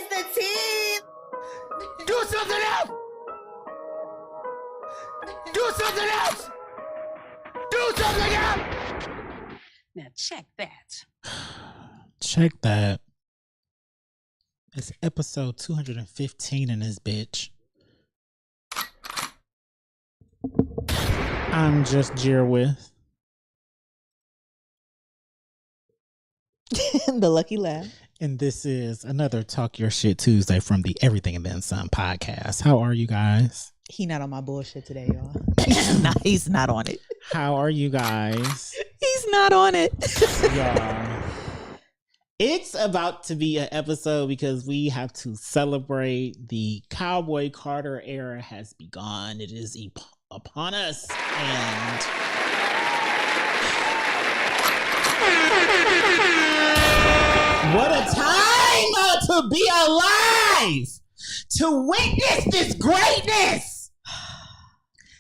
is the team. Do something else! Do something else! Do something else! Now check that. Check that. It's episode 215 in this bitch. I'm just Jerwith. The Lucky Laugh. And this is another Talk Your Shit Tuesday from the Everything and Then Some podcast. How are you guys? He not on my bullshit today, y'all. He's not on it. How are you guys? He's not on it. Y'all. It's about to be an episode because we have to celebrate the Cowboy Carter era has begun. It is upon us. And what a time to be alive! To witness this greatness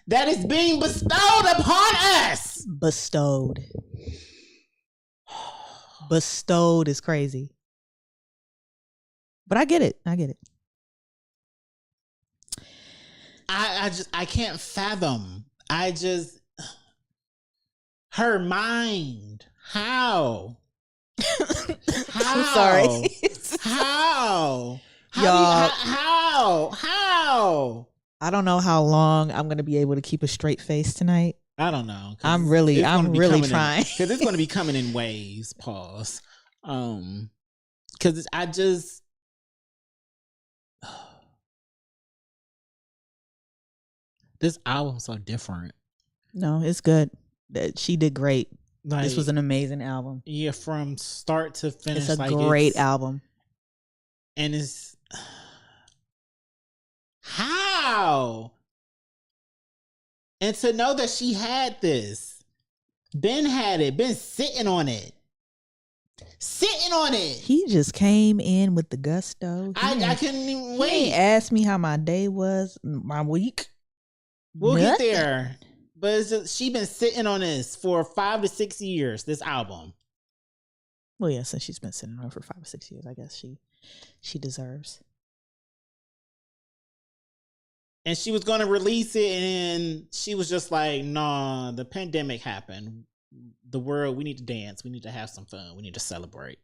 that is being bestowed upon us. Bestowed. Bestowed is crazy. But I get it. I can't fathom. Her mind. How? I'm sorry. How? Y'all. How? I don't know how long I'm going to be able to keep a straight face tonight. I don't know. I'm really trying. Because it's going to be coming in waves. Pause. Because this album's so different. No, it's good. She did great. Like, this was an amazing album. Yeah, from start to finish. It's a great album. And it's how? And to know that she had this. Ben had it. Ben sitting on it. He just came in with the gusto. I couldn't even wait. He asked me how my day was, my week. We'll get there. But it's just, she been sitting on this for 5 to 6 years, this album. Well, yeah, since she's been sitting on it for 5 or 6 years, I guess she deserves. And she was going to release it, and she was just like, nah, the pandemic happened. The world, we need to dance. We need to have some fun. We need to celebrate.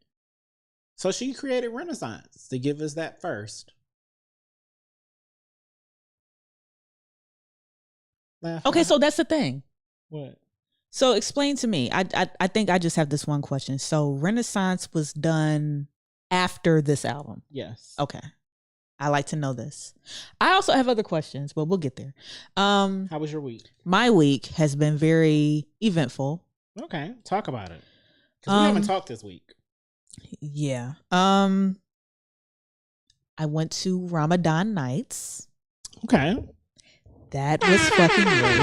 So she created Renaissance to give us that first. Okay, so that's the thing. What? So explain to me. I think I just have this one question. So Renaissance was done after this album. Yes. Okay. I like to know this. I also have other questions, but we'll get there. How was your week? My week has been very eventful. Okay, talk about it. Because we haven't talked this week. Yeah. I went to Ramadan nights. Okay. That was fucking great.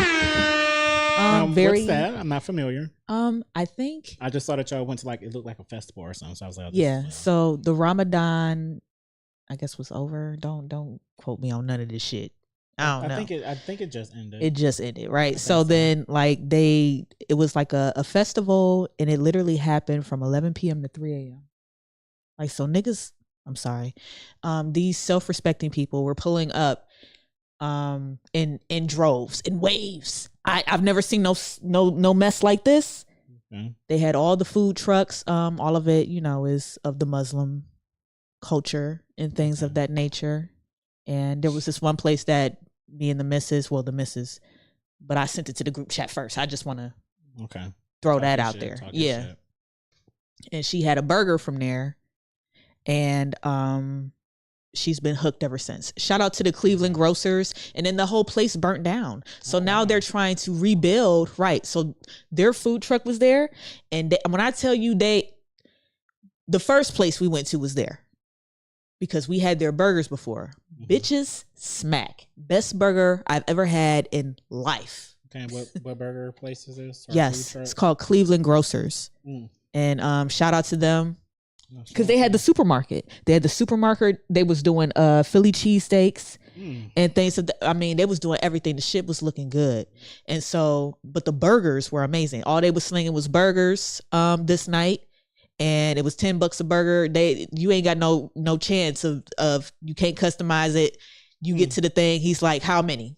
What's that? I'm not familiar. I think I just saw that y'all went to it looked like a festival or something. So I was like, oh, yeah. So the Ramadan, I guess, was over. Don't quote me on none of this shit. I don't know. I think it just ended. It just ended, right? So then, it was like a festival, and it literally happened from 11 p.m. to 3 a.m. Like, so niggas, I'm sorry, these self-respecting people were pulling up, in droves, in waves. I've never seen no mess like this. Okay. They had all the food trucks. All of it, is of the Muslim culture and things of that nature. And there was this one place that me and the missus, but I sent it to the group chat first. I just want to throw that out there. Yeah. And she had a burger from there, and she's been hooked ever since. Shout out to the Cleveland Grocers. And then the whole place burnt down. So now they're trying to rebuild. Right. So their food truck was there. And when I tell you the first place we went to was there, because we had their burgers before. Mm-hmm. Bitches smack. Best burger I've ever had in life. Okay, what burger place is this? Yes, it's called Cleveland Grocers. And shout out to them. Because they had the supermarket. They was doing Philly cheesesteaks and things. They was doing everything. The shit was looking good. And so, but the burgers were amazing. All they was slinging was burgers this night. and it was $10 a burger. You ain't got no chance of you can't customize it. You get to the thing. He's like, how many?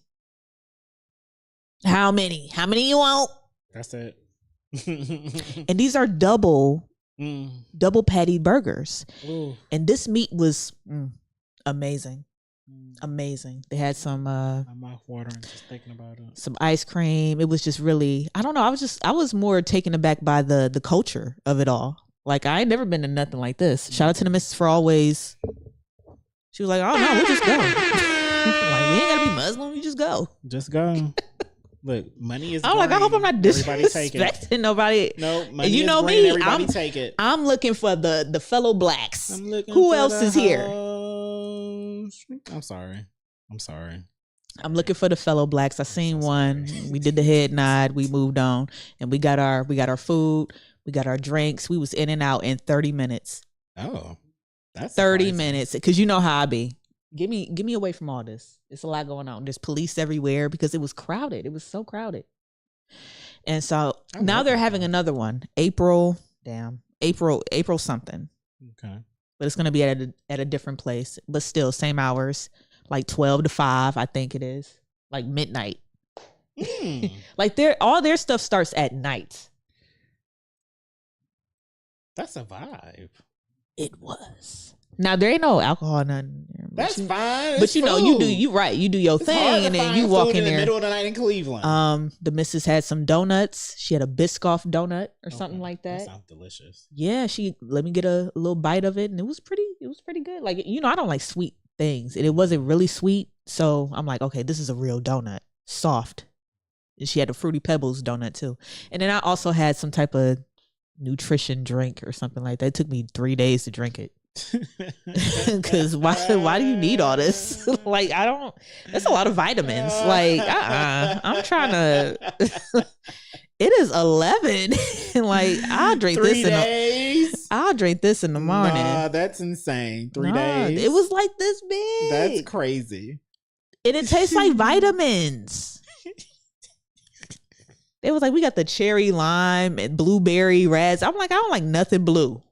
How many you want? That's it. And these are double patty burgers. Ooh. And this meat was amazing. Amazing. They had some my mouth watering just thinking about it. Some ice cream. It was just really, I don't know. I was more taken aback by the culture of it all. Like, I ain't never been to nothing like this. Shout out to the Mrs. for always. She was like, oh no, we'll just go. Like, we ain't gotta be Muslim, we just go. Just go. Look, money is. I'm like, I hope I'm not disrespecting nobody. No, money you is know green, me. Everybody take it. I'm looking for the fellow blacks. Who else is here? I'm sorry. I'm looking for the fellow blacks. I seen one. We did the head nod. We moved on, and we got our food. We got our drinks. We was in and out in 30 minutes. Oh, that's 30 surprising. minutes. Because you know how I be. Get me away from all this. It's a lot going on. There's police everywhere because it was crowded. It was so crowded. And so now they're having another one. April something. Okay. But it's gonna be at a different place. But still, same hours, like 12 to 5, I think it is. Like midnight. Like all their stuff starts at night. That's a vibe. It was. Now there ain't no alcohol or nothing. That's fine. But you know, you do your thing, and then you walk in there. The middle of the night in Cleveland. The missus had some donuts. She had a Biscoff donut or something like that. That sounds delicious. Yeah, she let me get a little bite of it, and it was pretty good. Like, you know, I don't like sweet things, and it wasn't really sweet, so I'm like, okay, this is a real donut, soft. And she had a Fruity Pebbles donut too, and then I also had some type of nutrition drink or something like that. It took me 3 days to drink it. Because why do you need all this? Like, that's a lot of vitamins. Like, I'm trying to. It is 11. Like, I'll drink 3 this days. I'll drink this in the morning. Nah, that's insane. 3 days. It was like this big. That's crazy. And it tastes like vitamins. It was like, we got the cherry lime and blueberry raz. I'm like, I don't like nothing blue.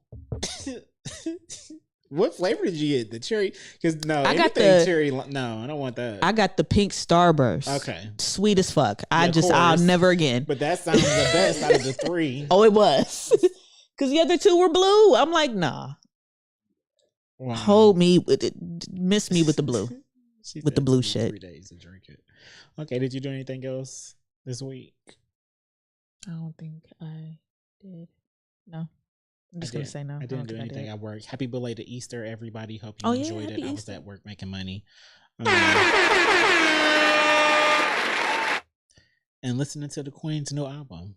What flavor did you get? The cherry? Because I got the cherry. No, I don't want that. I got the pink Starburst. Okay. Sweet as fuck. Yeah, I'll never again. But that sounds the best out of the 3. Oh, it was. Because the other 2 were blue. I'm like, nah. Wow. Hold me with it. Miss me with the blue. With the blue shit. 3 days to drink it. Okay. Did you do anything else this week? I don't think I did. No. I'm just going to say no. I didn't do anything at work. Happy belated Easter, everybody. Hope you enjoyed it. I was at work making money. And listening to the Queen's new album.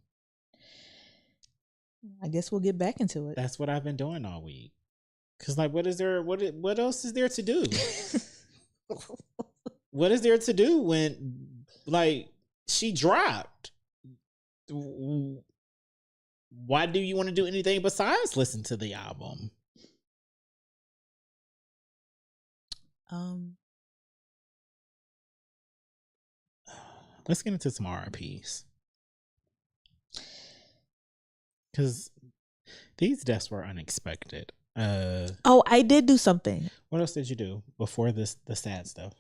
I guess we'll get back into it. That's what I've been doing all week. Cause like, what else is there to do? What is there to do when, like, she dropped? Why do you want to do anything besides listen to the album? Let's get into some RIPs. Because these deaths were unexpected. I did do something. What else did you do before the sad stuff?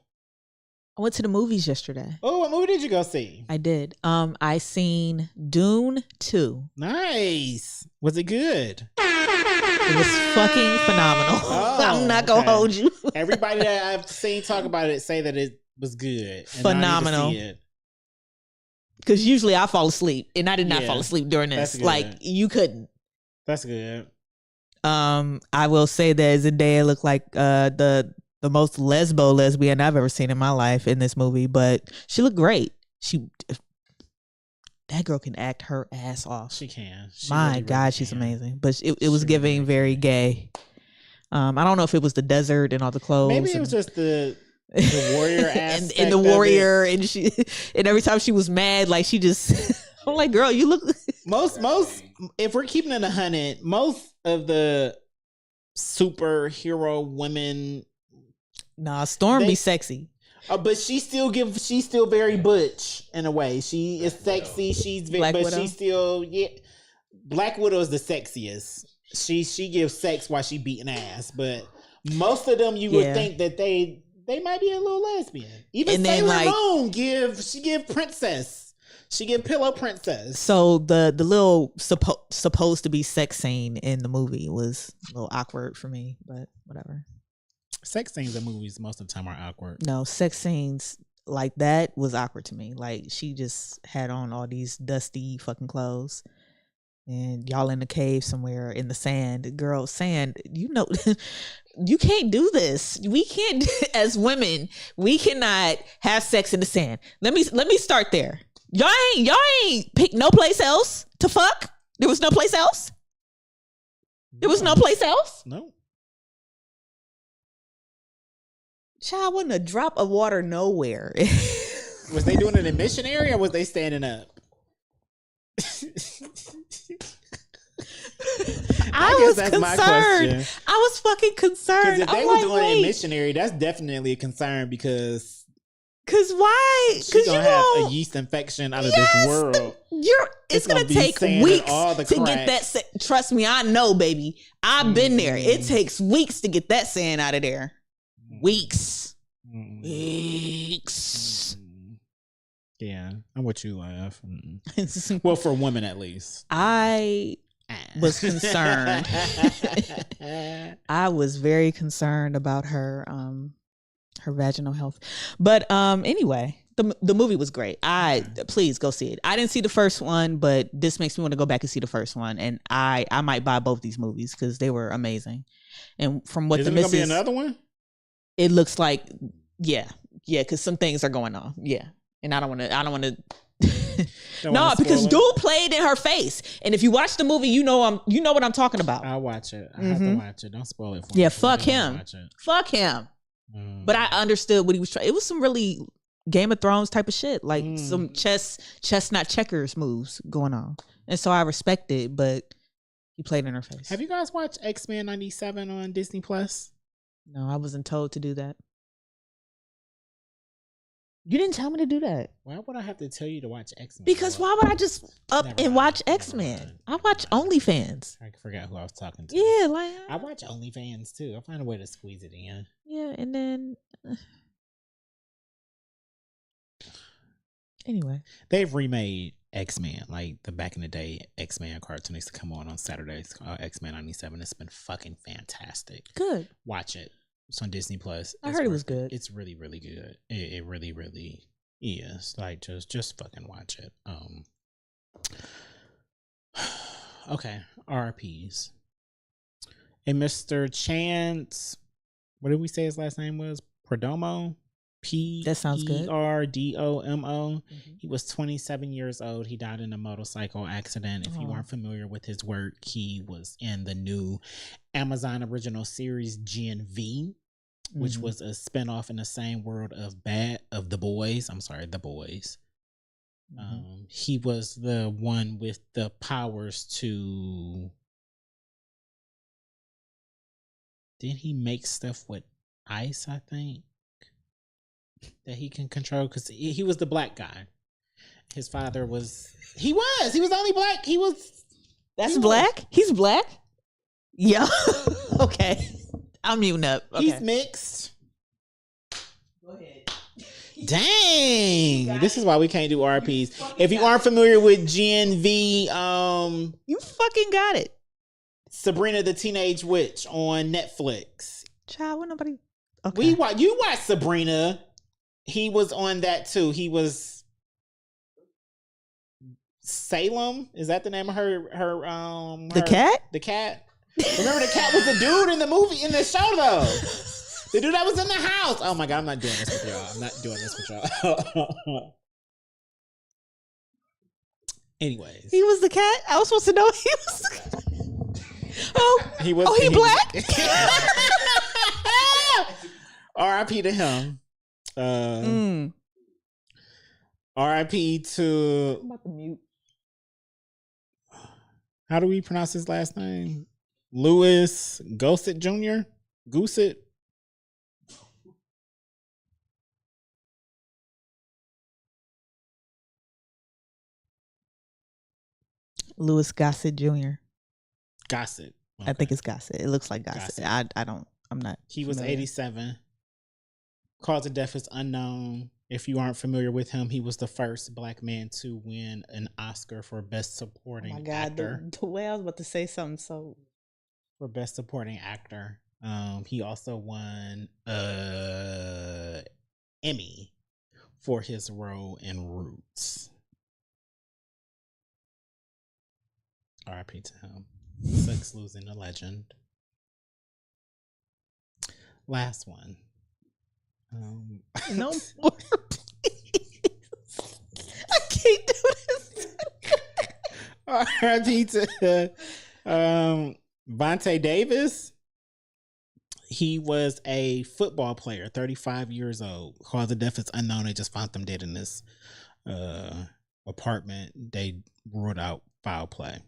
I went to the movies yesterday. Oh, what movie did you go see? I did. I seen Dune 2. Nice. Was it good? It was fucking phenomenal. Oh, I'm not gonna hold you. Everybody that I've seen talk about it say that it was good. Phenomenal. Because usually I fall asleep, and I did not fall asleep during this. Like, you couldn't. That's good. I will say that Zendaya looked like the most lesbian I've ever seen in my life in this movie, but she looked great. That girl can act her ass off. She can. My God, she's amazing. But it was giving very gay. I don't know if it was the desert and all the clothes. Maybe it was just the warrior aspect and the warrior, and she, and every time she was mad, like, she just, I'm like, girl, you look. most if we're keeping it 100, most of the superhero women. Nah, Storm be sexy. But she's still very butch in a way. She is sexy. She's very, but she's still Black Widow is the sexiest. She gives sex while she beating ass, but most of them you would think that they might be a little lesbian. Even and Sailor Moon give princess. She give pillow princess. So the little supposed to be sex scene in the movie was a little awkward for me, but whatever. Sex scenes in movies most of the time are awkward. No, sex scenes like that was awkward to me. Like she just had on all these dusty fucking clothes. And y'all in the cave somewhere in the sand. Girl, sand, you know, you can't do this. We can't, as women, we cannot have sex in the sand. Let me start there. Y'all ain't picked no place else to fuck? There was no place else? There was no place else? No. Child, wasn't a drop of water nowhere. Was they doing it in missionary or was they standing up? I was concerned. I was fucking concerned. Because if they were doing it in missionary, that's definitely a concern because why? She's gonna have a yeast infection out of this world. It's gonna take weeks to get that. Trust me, I know, baby. I've been there. It takes weeks to get that sand out of there. Weeks. Yeah, I'm with you, laugh. Well, for women at least. I was concerned. I was very concerned about her vaginal health. But anyway, the movie was great. Please go see it. I didn't see the first one, but this makes me want to go back and see the first one. And I might buy both these movies because they were amazing. And from what Isn't there gonna be another one? It looks like yeah, because some things are going on. Yeah. And I don't want to. No, because dude played in her face, and if you watch the movie, you know what I'm talking about. I'll watch it. I have to watch it. Don't spoil it for me. Yeah, fuck him. Fuck him. But I understood what he was trying. It was some really Game of Thrones type of shit, like some chestnut checkers moves going on, and so I respect it. But he played in her face. Have you guys watched X-Men 97 on Disney Plus? No, I wasn't told to do that. You didn't tell me to do that. Why would I have to tell you to watch X-Men? Because why would I just watch X-Men? I watch OnlyFans. I forgot who I was talking to. Yeah, like I watch OnlyFans too. I'll find a way to squeeze it in. Yeah, and then anyway, they've remade X-Men, like the back in the day X-Men cartoon used to come on Saturdays. X-Men 97. It's been fucking fantastic. Good. Watch it. It's on Disney Plus. I heard it was good. It's really, really good. It really, really is. Like just fucking watch it. Okay. RPs. And Mr. Chance, what did we say his last name was? Perdomo? That sounds good. Perdomo. He was 27 years old. He died in a motorcycle accident. If you aren't familiar with his work, he was in the new Amazon original series Gen V, which was a spinoff in the same world of The Boys. I'm sorry, The Boys. He was the one with the powers to. Did he make stuff with ice? I think that he can control because he was the black guy. His father was. He was the only black. He was. That's black. He's black. Yeah. Okay. I'm muting up. Okay. He's mixed. Go ahead. Dang. This is why we can't do RPs. If you aren't familiar with Gen V, you fucking got it. Sabrina the Teenage Witch on Netflix. Child, what nobody. Okay. You watch Sabrina. He was on that too. He was Salem. Is that the name of her the cat? The cat. Remember the cat was the dude in the movie, in the show though. The dude that was in the house. Oh my God, I'm not doing this with y'all. I'm not doing this with y'all. Anyways. He was the cat? I was supposed to know he was the cat. He black? R.I.P. to him. R.I.P. to. I'm about to mute. How do we pronounce his last name? Louis Gossett Jr. Gossett. Louis Gossett Jr. Gossett. I think it's Gossett. It looks like Gossett. I'm not. He was familiar. 87. Cause of death is unknown. If you aren't familiar with him, he was the first Black man to win an Oscar for Best Supporting Actor. The way I was about to say something so. For Best Supporting Actor. He also won Emmy for his role in Roots. R.I.P. to him. Sucks losing a legend. Last one. No more, please. I can't do this. R.I.P. to Vontae Davis. He was a football player, 35 years old. Cause of death is unknown. They just found him dead in this apartment. They ruled out foul play.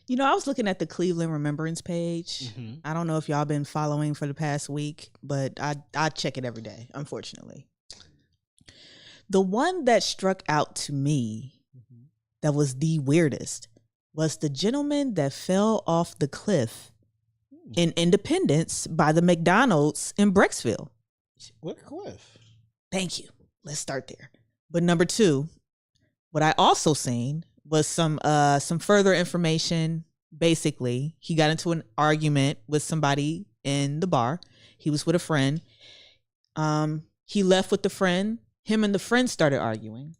You know, I was looking at the Cleveland Remembrance page. Mm-hmm. I don't know if y'all been following for the past week, but I check it every day, unfortunately. The one that struck out to me that was the weirdest was the gentleman that fell off the cliff in Independence by the McDonald's in Brecksville. What cliff? Thank you. Let's start there. But number two, what I also seen was some further information. Basically, he got into an argument with somebody in the bar. He was with a friend. He left with the friend. Him and the friend started arguing.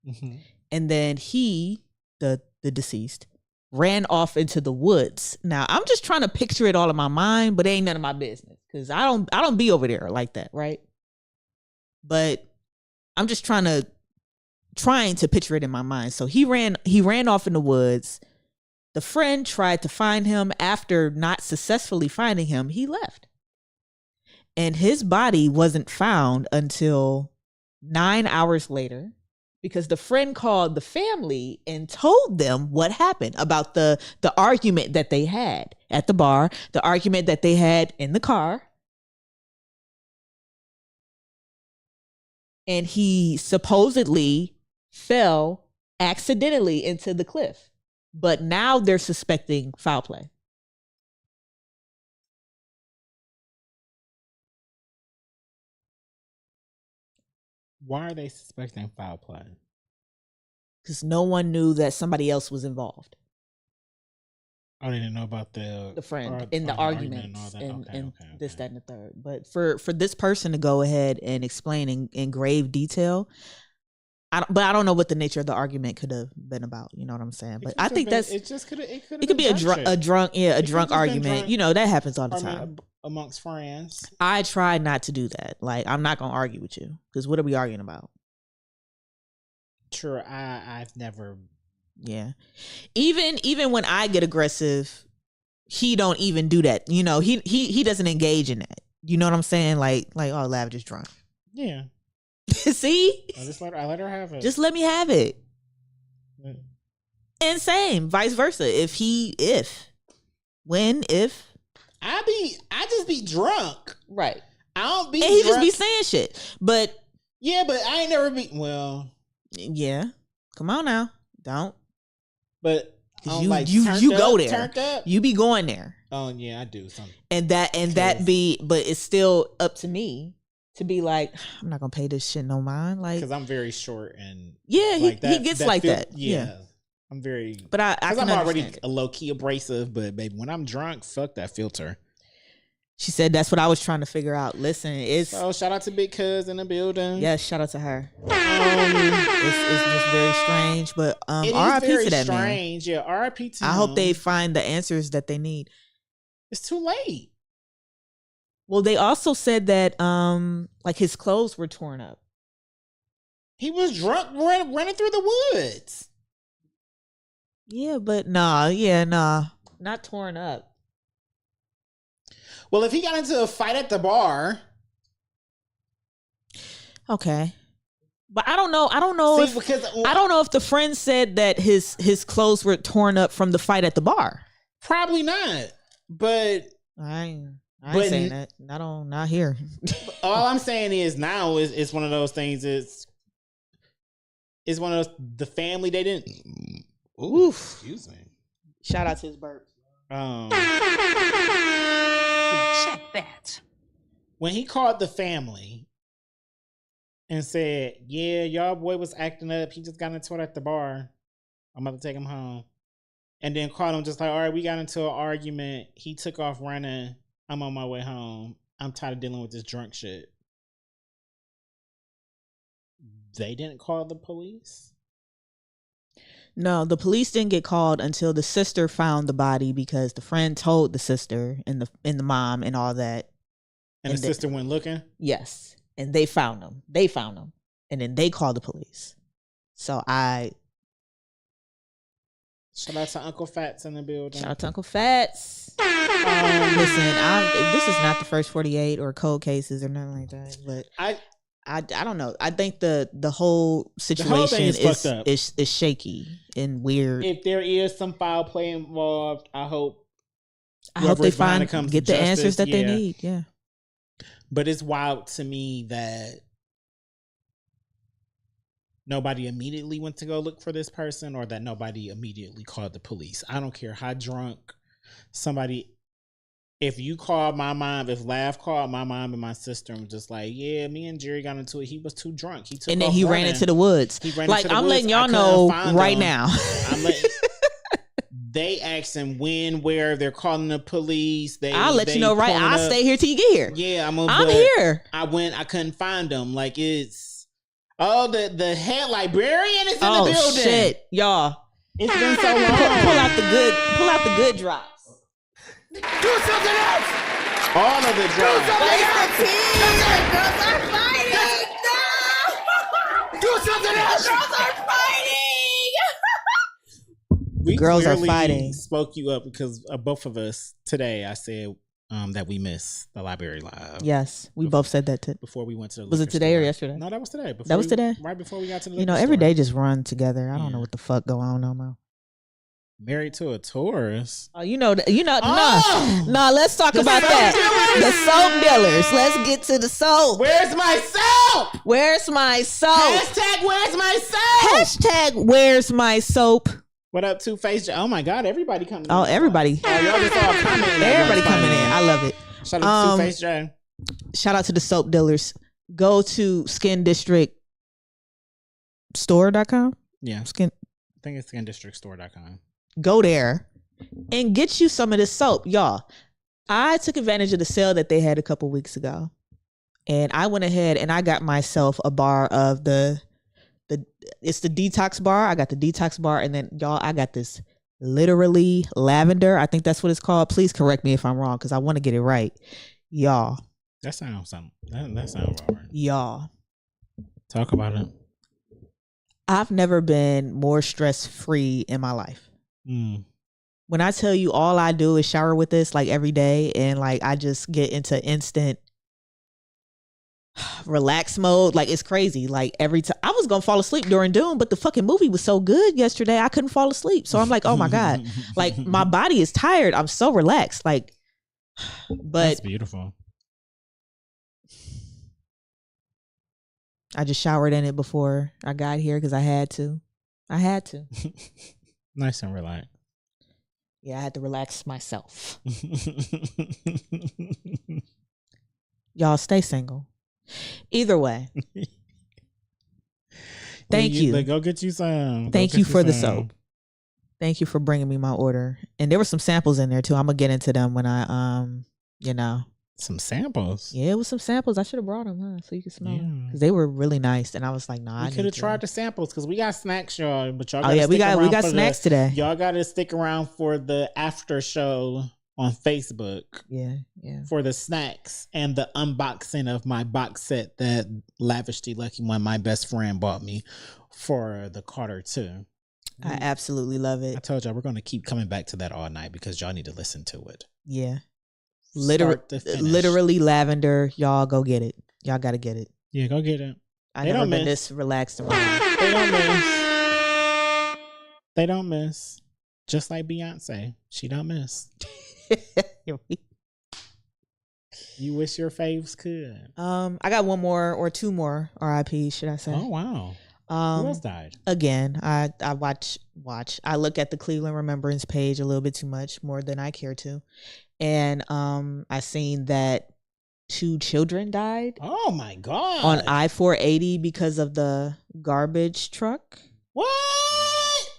Mm-hmm. And then he, the deceased, ran off into the woods. Now, I'm just trying to picture it all in my mind, but it ain't none of my business because I don't be over there like that, right? But I'm just trying to picture it in my mind. So he ran off in the woods. The friend tried to find him. After not successfully finding him, he left. And his body wasn't found until 9 hours later because the friend called the family and told them what happened about the argument that they had at the bar, the argument that they had in the car. And he supposedly fell accidentally into the cliff. But now they're suspecting foul play. Why are they suspecting foul play? Because no one knew that somebody else was involved. I didn't know about the friend in the arguments and all that. and this, that, and the third. But for this person to go ahead and explain in grave detail, I don't know what the nature of the argument could have been about. You know what I'm saying? But I think it could be a drunk argument. Drunk, you know, that happens all the time amongst friends. I try not to do that. Like, I'm not gonna argue with you because what are we arguing about? Sure, I've never. Yeah, even when I get aggressive, he don't even do that. You know, he doesn't engage in that. You know what I'm saying? Like oh, Lav just drunk. Yeah. See? I let her have it. Just let me have it. Yeah. And same, vice versa. If I just be drunk. Right. I don't be and he drunk. just be saying shit. But yeah, but I ain't never be yeah. Come on now. Don't. But you go there. Turned up. You be going there. Oh yeah, I do something. And that be, but it's still up to me to be like, I'm not gonna pay this shit no mind. Like, because I'm very short and yeah, he gets like that. Yeah. I'm very, but I'm already a low key abrasive. But baby, when I'm drunk, fuck that filter. She said that's what I was trying to figure out. Listen, shout out to Big Cuz in the building. Yes, shout out to her. It's just very strange, but R.I.P. to that strange. Man. Yeah, R.I.P. to I hope they find the answers that they need. It's too late. Well, they also said that like his clothes were torn up. He was drunk running through the woods. Yeah, but nah, not torn up. Well, if he got into a fight at the bar. Okay. But I don't know. I don't know if the friend said that his clothes were torn up from the fight at the bar. Probably not. But I ain't saying that. Not here. All I'm saying is now is one of those things. It's It's one of those, the family, they didn't. Oof. Excuse me. Shout out to his burp. Now check that. When he called the family and said, yeah, y'all boy was acting up. He just got into it at the bar. I'm about to take him home. And then called him just like, all right, we got into an argument. He took off running. I'm on my way home. I'm tired of dealing with this drunk shit. They didn't call the police? No, the police didn't get called until the sister found the body because the friend told the sister and the mom and all that. And the sister went looking? Yes. And they found him. And then they called the police. So shout out to Uncle Fats in the building. Shout out to Uncle Fats. Listen, this is not the first 48 or cold cases or nothing like that. But I don't know. I think the whole situation is shaky and weird. If there is some foul play involved, I hope they get the answers that they need. Yeah. But it's wild to me that nobody immediately went to go look for this person, or that nobody immediately called the police. I don't care how drunk somebody. If you called my mom, if Lav called my mom and my sister and was just like, yeah, me and Jerry got into it. He was too drunk. He took and then off he running. ran into the woods. I'm letting y'all know right now. They asked him when, where, they're calling the police. I'll let you know right. I'll stay here till you get here. Yeah, I'm here. I couldn't find them. Like it's the head librarian is in the building. Oh shit, y'all. It's been so long. Pull out the good drops. Do something else! All of the drops. Girls are fighting! No! Do something else! Girls are fighting! We girls are clearly fighting. Spoke you up because both of us today. I said that we miss the library live. Yes, we both said that before we went to the. Was it today store. or yesterday? No, that was today. That was today. Right before we got to the. Every day just run together. I don't know what the fuck go on no more. Married to a tourist. Oh, no. Let's talk about that. The soap dealers. Let's get to the soap. Where's my soap? Where's my soap? Hashtag where's my soap? Hashtag where's my soap? What up, Two-Face? Oh my God, everybody coming in. Oh, everybody. Oh, y'all just all commenting. Everybody coming in. I love it. Shout out to Two-Face J. Shout out to the soap dealers. Go to skindistrictstore.com. Yeah. I think it's skindistrictstore.com. Go there and get you some of this soap. Y'all, I took advantage of the sale that they had a couple weeks ago. And I went ahead and I got myself a bar of it's the detox bar. I got the detox bar. And then y'all, I got this literally lavender. I think that's what it's called. Please correct me if I'm wrong, because I want to get it right. Y'all. That sounds something. That sounds right. Y'all. Talk about it. I've never been more stress-free in my life. When I tell you all I do is shower with this like every day, and like I just get into instant relax mode. Like it's crazy. Like every time I was gonna fall asleep during Doom, but the fucking movie was so good yesterday I couldn't fall asleep. So I'm like, oh my God, like my body is tired. I'm so relaxed. Like, but that's beautiful. I just showered in it before I got here because I had to. Nice and relaxed. Yeah, I had to relax myself. Y'all stay single. Either way. Thank you. Go get you some. Thank you for the soap. Thank you for bringing me my order. And there were some samples in there too. I'm going to get into them when I, Some samples? Yeah, it was some samples. I should have brought them, so you could smell them. Because they were really nice. And I was like, nah, we could have tried the samples because we got snacks, y'all. But y'all we got snacks today. Y'all got to stick around for the after show on Facebook. Yeah. For the snacks and the unboxing of my box set that Lavishly Lucky One, my best friend, bought me for the Carter 2. I absolutely love it. I told y'all we're going to keep coming back to that all night because y'all need to listen to it. Yeah. Literally lavender. Y'all go get it. Y'all got to get it. Yeah, go get it. I never been this relaxed around. They don't miss. Just like Beyonce. She don't miss. You wish your faves could. I got one more or two more RIPs, should I say? Oh, wow. Who else died? Again, I watch. I look at the Cleveland Remembrance page a little bit too much, more than I care to, and I seen that 2 children died. Oh my god! On I-480 because of the garbage truck. What?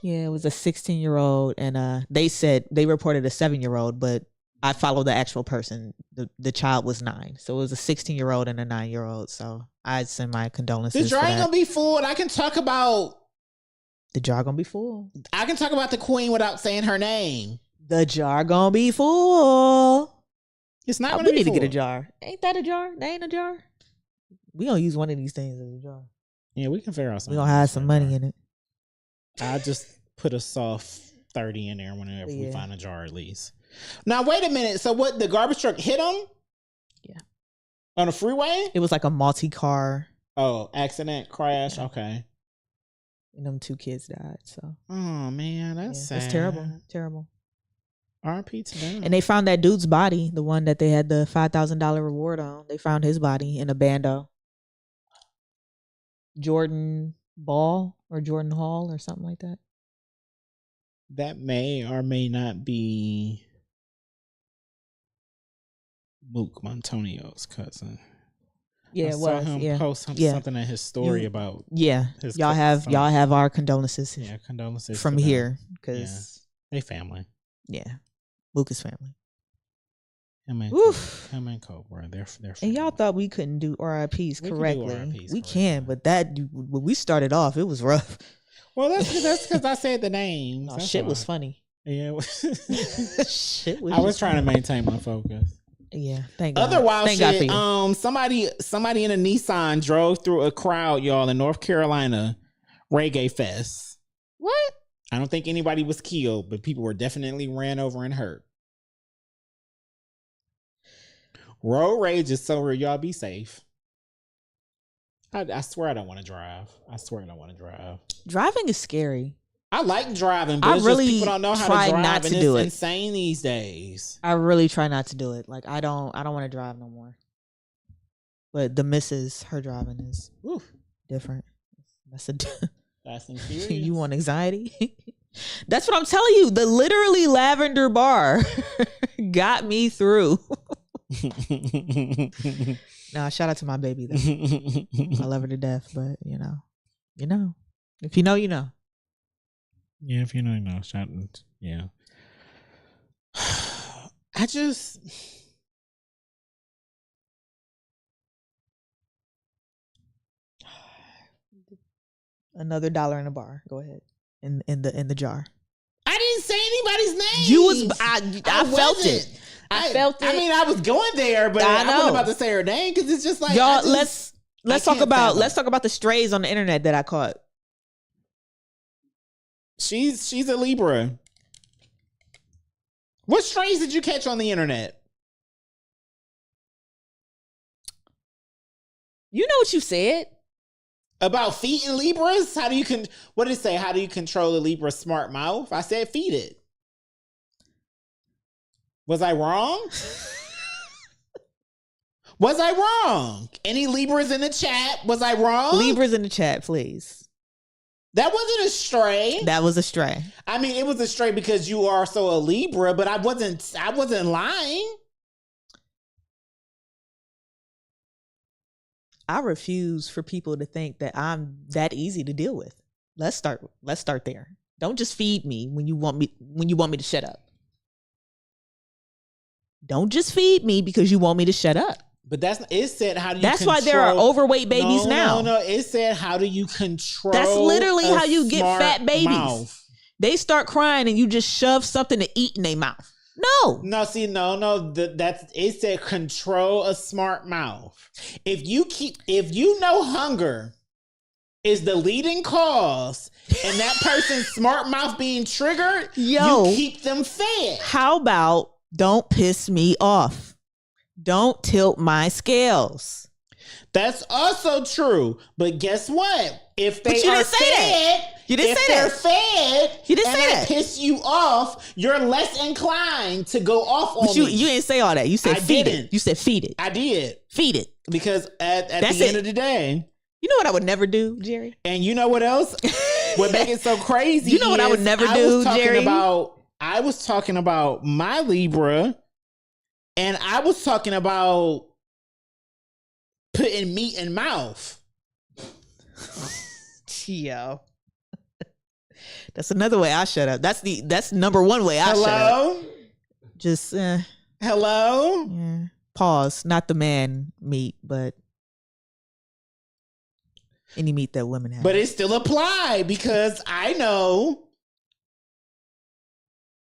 Yeah, it was a 16-year-old, and they reported a 7-year-old, but I followed the actual person. The child was 9, so it was a 16-year-old and a 9-year-old. So I send my condolences. The jar ain't gonna be full. I can talk about the jar gonna be full. I can talk about the queen without saying her name. The jar gonna be full. It's not. We need to get a jar. Ain't that a jar? That ain't a jar. We gonna use one of these things as a jar. Yeah, we can figure out something. We gonna have some money in it. I just put a soft 30 in there whenever we find a jar at least. Now wait a minute. So what? The garbage truck hit him? Yeah. On the freeway? It was like a multi-car. Oh, accident, crash. Yeah. Okay. And them 2 kids died. So. Oh man, that's sad. It's terrible. Terrible. R.I.P. to them. And they found that dude's body, the one that they had the $5,000 reward on. They found his body in a bando. Jordan Ball or Jordan Hall or something like that. That may or may not be Mook Montonio's cousin. Yeah, I saw him post something in his story about. Yeah, y'all have our condolences. Yeah, condolences from here because they family. Yeah, Mook is family. Him and Cobra, they're family. And y'all thought we couldn't do RIPs correctly. We can, but when we started off, it was rough. Well, that's because I said the names. No, shit was funny. Yeah, shit was. I was trying to maintain my focus. Yeah, thank God. Otherwise, shit. Somebody in a Nissan drove through a crowd, y'all, in North Carolina, Reggae Fest. What? I don't think anybody was killed, but people were definitely ran over and hurt. Road rage is so real. Y'all be safe. I swear I don't want to drive. Driving is scary. I like driving, but it's just people don't know how to drive, and it's insane these days. I really try not to do it. Like I don't want to drive no more. But the missus, her driving is different. That's infuriating. You want anxiety? That's what I'm telling you. The literally Lavender Bar got me through. Nah, shout out to my baby though. I love her to death, but you know. If you know, you know. Yeah, if you know, you know. Shout out. Yeah. I just another $1 in a bar. Go ahead. In the jar. I didn't say anybody's name. You was I felt it. I felt it. I mean, I was going there, but I wasn't about to say her name because it's just like y'all. Let's talk about the strays on the internet that I caught. She's a Libra. What strays did you catch on the internet? You know what you said about feet and Libras. What did it say? How do you control a Libra's smart mouth? I said feed it. Was I wrong? Was I wrong? Any Libras in the chat? Was I wrong? Libras in the chat, please. That wasn't a stray. That was a stray. I mean, it was a stray because you are so a Libra, but I wasn't lying. I refuse for people to think that I'm that easy to deal with. Let's start there. Don't just feed me when you want me to shut up. Don't just feed me because you want me to shut up. But it said how do you That's why there are overweight babies now. No, it said how do you control That's literally how you get fat babies. Mouth. They start crying and you just shove something to eat in their mouth. No. It said control a smart mouth. If you know hunger is the leading cause and that person's smart mouth being triggered, you keep them fed. How about don't piss me off? Don't tilt my scales. That's also true. But guess what? If they are fed, you didn't say that. Fed, you didn't say that. Piss you off, you're less inclined to go off on me. You didn't say all that. You said feed it. You said feed it. I did. Feed it. Because at the end of the day, You know what I would never do, Jerry? And you know what else? What make it so crazy? You know what I would never do, Jerry? I was talking about my Libra, and I was talking about putting meat in mouth. Yo. That's another way I shut up. That's number one way I shut up. Just Hello? yeah. Pause. Not the man meat, but any meat that women have. But it still apply because I know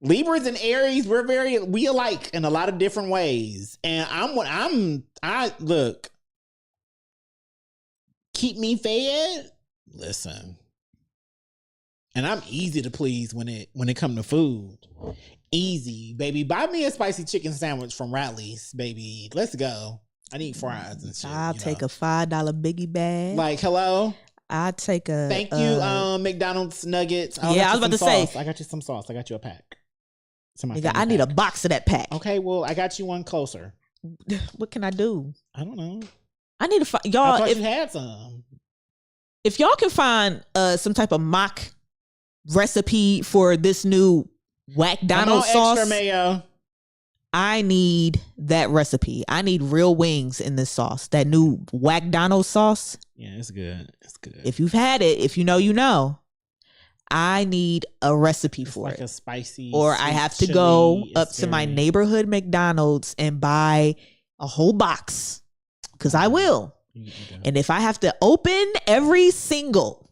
Libras and Aries, we alike in a lot of different ways. And I look, keep me fed. Listen. And I'm easy to please when it come to food. Easy, baby. Buy me a spicy chicken sandwich from Ratley's, baby. Let's go. I need fries and shit. I'll take a $5 biggie bag. Like, hello? I'll take a Thank you, McDonald's nuggets. Yeah, I was about to say. I got you some sauce. I got you a pack. Nigga, I need a box of that pack. Okay, well, I got you one closer. What can I do? I don't know. I need to find I y'all. thought you had some. If y'all can find some type of mock recipe for this new Whack Donald sauce, extra mayo. I need that recipe. I need real wings in this sauce. That new Whack Donald sauce. Yeah, it's good. It's good. If you've had it, if you know, you know. I need a recipe for like it. A spicy, or I have to go up to my neighborhood McDonald's and buy a whole box, because I will. And if I have to open every single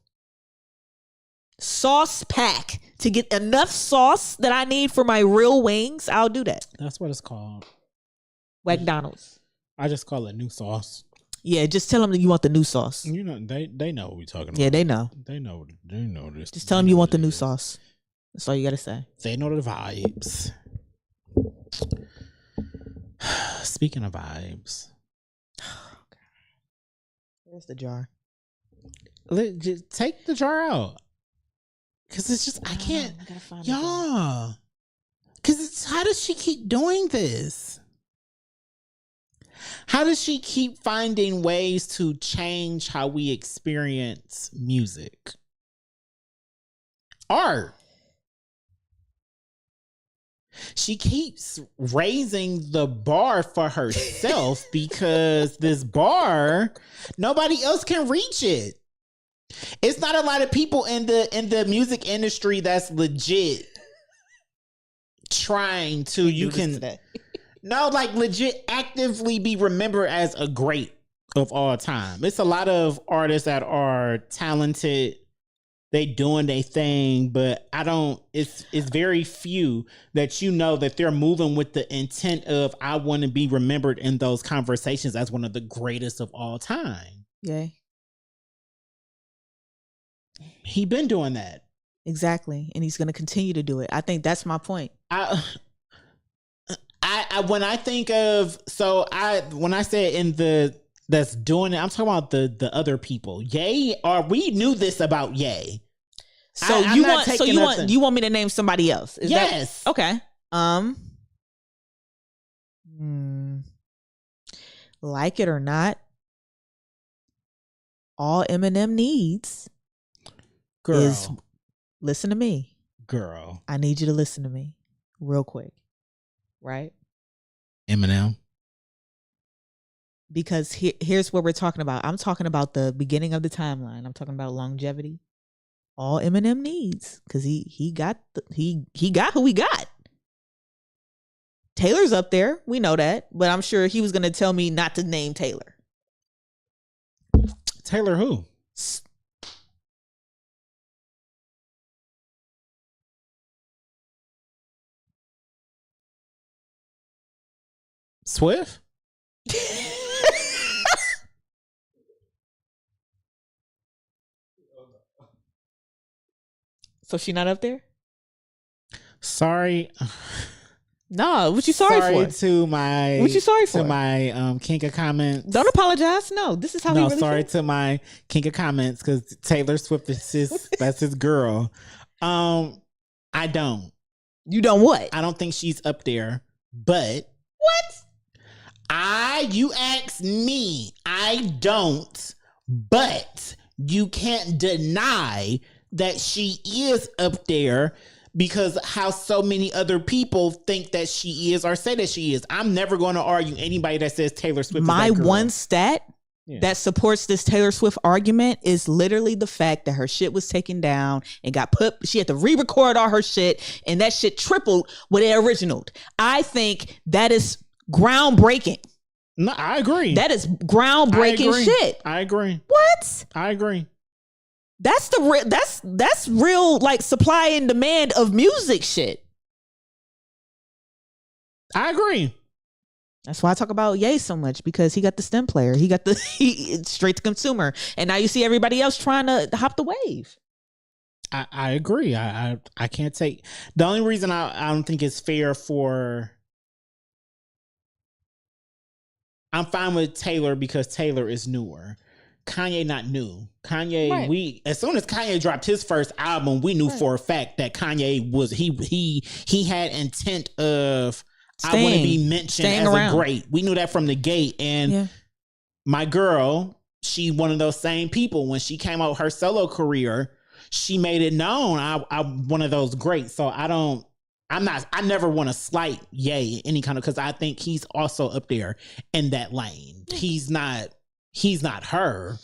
sauce pack to get enough sauce that I need for my real wings, I'll do that. That's what it's called. McDonald's. I just call it new sauce. Yeah, just tell them that you want the new sauce. You know, they know what we're talking about. Yeah, they know. They know this. Just tell them you want the new sauce. That's all you got to say. They know the vibes. Speaking of vibes. Where's the jar? Just take the jar out. Because it's just, I can't. I gotta find Yeah. Because how does she keep doing this? How does she keep finding ways to change how we experience music? Art. She keeps raising the bar for herself because this bar, nobody else can reach it. It's not a lot of people in the music industry that's legit trying to like legit actively be remembered as a great of all time. It's a lot of artists that are talented. They doing their thing, but it's very few that you know that they're moving with the intent of, I want to be remembered in those conversations as one of the greatest of all time. Yay. He been doing that. Exactly. And he's going to continue to do it. I think that's my point. When I think of, when I say in the, that's doing it, I'm talking about the other people. Ye, or we knew this about Ye. So you want me to name somebody else? Yes. Okay. Like it or not, all Eminem needs is listen to me. Girl. I need you to listen to me real quick. Right? Eminem. Because here's what we're talking about. I'm talking about the beginning of the timeline. I'm talking about longevity. All Eminem needs, because he got who he got. Taylor's up there. We know that. But I'm sure he was going to tell me not to name Taylor. Taylor who? Swift? So she not up there? Sorry. No, what you sorry for? What you sorry for? To my Kinka comments. Don't apologize. No, this is how he really sorry feels. to my Kinka comments, because Taylor Swift is that's his girl. I don't. You don't what? I don't think she's up there. But what? You asked me. I don't. But you can't deny that she is up there because how so many other people think that she is or say that she is. I'm never going to argue anybody that says Taylor Swift My is that girl. one stat that supports this Taylor Swift argument is literally the fact that her shit was taken down and got put, she had to re-record all her shit, and that shit tripled what it originaled. I think that is groundbreaking. No, I agree. That is groundbreaking shit. I agree. What? I agree. That's that's real, like, supply and demand of music shit. I agree. That's why I talk about Ye so much, because he got the stem player. He got the straight to consumer. And now you see everybody else trying to hop the wave. I agree. I can't take the only reason I don't think it's fair for I'm fine with Taylor because Taylor is newer. Kanye not new. Kanye, right. As soon as Kanye dropped his first album, we knew for a fact that Kanye was he had intent of I want to be mentioned as around. A great. We knew that from the gate. And my girl, she one of those same people. When she came out her solo career, she made it known I'm one of those greats. So I never want to slight Ye any kind of, because I think he's also up there in that lane. He's not her,